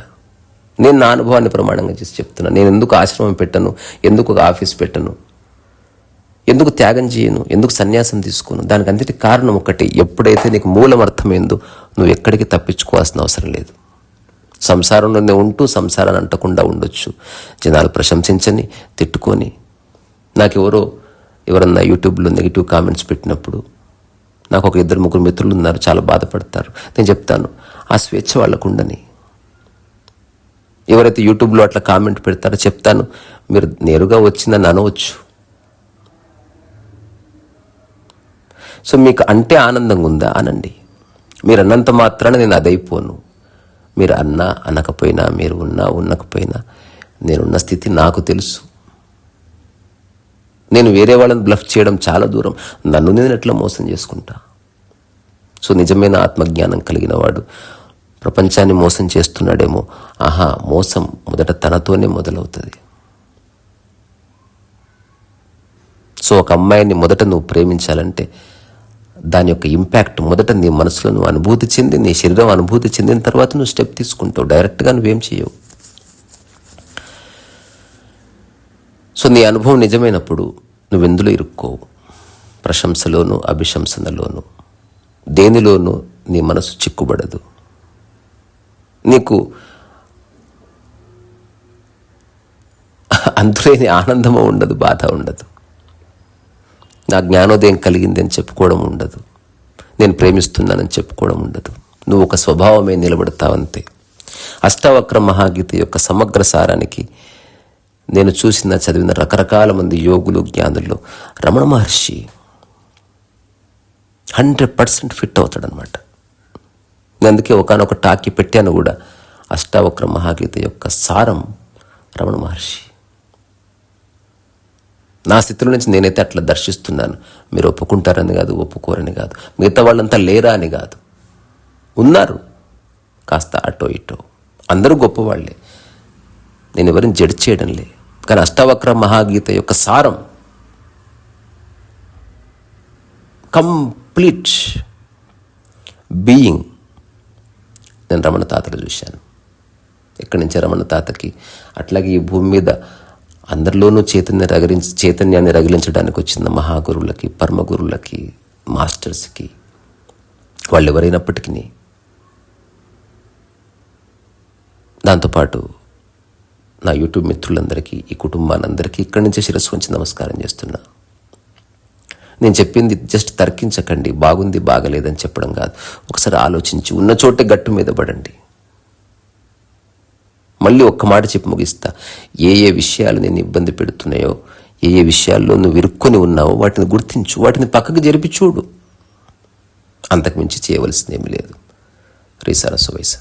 S1: నేను నా అనుభవాన్ని ప్రమాణంగా చేసి చెప్తున్నాను. నేను ఎందుకు ఆశ్రమం పెట్టను, ఎందుకు ఒక ఆఫీస్ పెట్టను, ఎందుకు త్యాగం చేయను, ఎందుకు సన్యాసం తీసుకోను? దానికి అంతటి కారణం ఒకటి, ఎప్పుడైతే నీకు మూలం అర్థమైందో నువ్వు ఎక్కడికి తప్పించుకోవాల్సిన అవసరం లేదు. సంసారంలోనే ఉంటూ సంసారాన్ని అంటకుండా ఉండొచ్చు. జనాలు ప్రశంసించని, తిట్టుకొని. నాకు ఎవరన్నా యూట్యూబ్లో నెగిటివ్ కామెంట్స్ పెట్టినప్పుడు నాకు ఒక 2-3 మిత్రులు ఉన్నారు, చాలా బాధపడతారు. నేను చెప్తాను, ఆ స్వేచ్ఛ వాళ్ళకు ఉండని. ఎవరైతే యూట్యూబ్లో అట్లా కామెంట్ పెడతారో చెప్తాను, మీరు నేరుగా వచ్చిందని అనవచ్చు. సో మీకు అంటే ఆనందంగా ఉందా అనండి. మీరు అన్నంత మాత్రాన నేను అదైపోను. మీరు అన్నా అనకపోయినా, మీరు ఉన్నా ఉన్నకపోయినా, నేనున్న స్థితి నాకు తెలుసు. నేను వేరే వాళ్ళని బ్లఫ్ చేయడం చాలా దూరం. నన్ను నేను ఎట్లా మోసం చేసుకుంటా? సో నిజమైన ఆత్మజ్ఞానం కలిగిన వాడు ప్రపంచాన్ని మోసం చేస్తున్నాడేమో, మోసం మొదట తనతోనే మొదలవుతుంది. సో ఒక అమ్మాయిని మొదట నువ్వు ప్రేమించాలంటే దాని యొక్క ఇంపాక్ట్ మొదట నీ మనసులో నువ్వు అనుభూతి చెంది, నీ శరీరం అనుభూతి చెందిన తర్వాత నువ్వు స్టెప్ తీసుకుంటావు. డైరెక్ట్గా నువ్వేం చేయవు. సో నీ అనుభవం నిజమైనప్పుడు నువ్వెందులో ఇరుక్కోవు. ప్రశంసలోను అభిశంసనలోను దేనిలోనూ నీ మనసు చిక్కుబడదు. నీకు అందులేని ఆనందము ఉండదు, బాధ ఉండదు. నా జ్ఞానోదయం కలిగింది అని చెప్పుకోవడం ఉండదు, నేను ప్రేమిస్తున్నానని చెప్పుకోవడం ఉండదు. నువ్వు ఒక స్వభావమే నిలబడతావంతే. అష్టావక్ర మహాగీత యొక్క సమగ్ర సారానికి నేను చూసిన చదివిన రకరకాల మంది యోగులు జ్ఞానుల్లో రమణ మహర్షి 100% ఫిట్ అవుతాడనమాట. నేను అందుకే ఒకనొక టాకీ పెట్టాను కూడా. అష్టావక్ర మహాగీత యొక్క సారం రమణ మహర్షి. నా స్థితిలో నుంచి నేనైతే అట్లా దర్శిస్తున్నాను. మీరు ఒప్పుకుంటారని కాదు, ఒప్పుకోరని కాదు, మిగతా వాళ్ళంతా లేరా అని కాదు, ఉన్నారు కాస్త అటో ఇటో, అందరూ గొప్పవాళ్లే, నేను ఎవరిని జడ్జ్ చేయడంలే. కానీ అష్టావక్ర మహాగీత యొక్క సారం కంప్లీట్ బీయింగ్ నేను రమణ తాతలు చూశాను. ఇక్కడి నుంచి రమణ తాతకి అట్లాగే ఈ భూమి మీద అందరిలోనూ చైతన్యాన్ని రగిలించడానికి వచ్చిన మహాగురువులకి, పరమగురువులకి, మాస్టర్స్కి, వాళ్ళు ఎవరైనప్పటికీ, దాంతోపాటు నా యూట్యూబ్ మిత్రులందరికీ, ఈ కుటుంబానందరికీ ఇక్కడి నుంచే శిరస్సు వంచి నమస్కారం చేస్తున్నా. నేను చెప్పింది జస్ట్ తర్కించకండి, బాగుంది బాగలేదని చెప్పడం కాదు. ఒకసారి ఆలోచించి ఉన్న చోటే గట్టు మీద పడండి. మళ్ళీ ఒక్క మాట చెప్పి ముగిస్తా. ఏ విషయాలు నేను ఇబ్బంది పెడుతున్నాయో, ఏ విషయాల్లో నువ్వు ఇరుక్కొని ఉన్నావో వాటిని గుర్తించు, వాటిని పక్కకు జరిపి చూడు. అంతకుమించి చేయవలసిందేమీ లేదు. రీసారసు వయసు.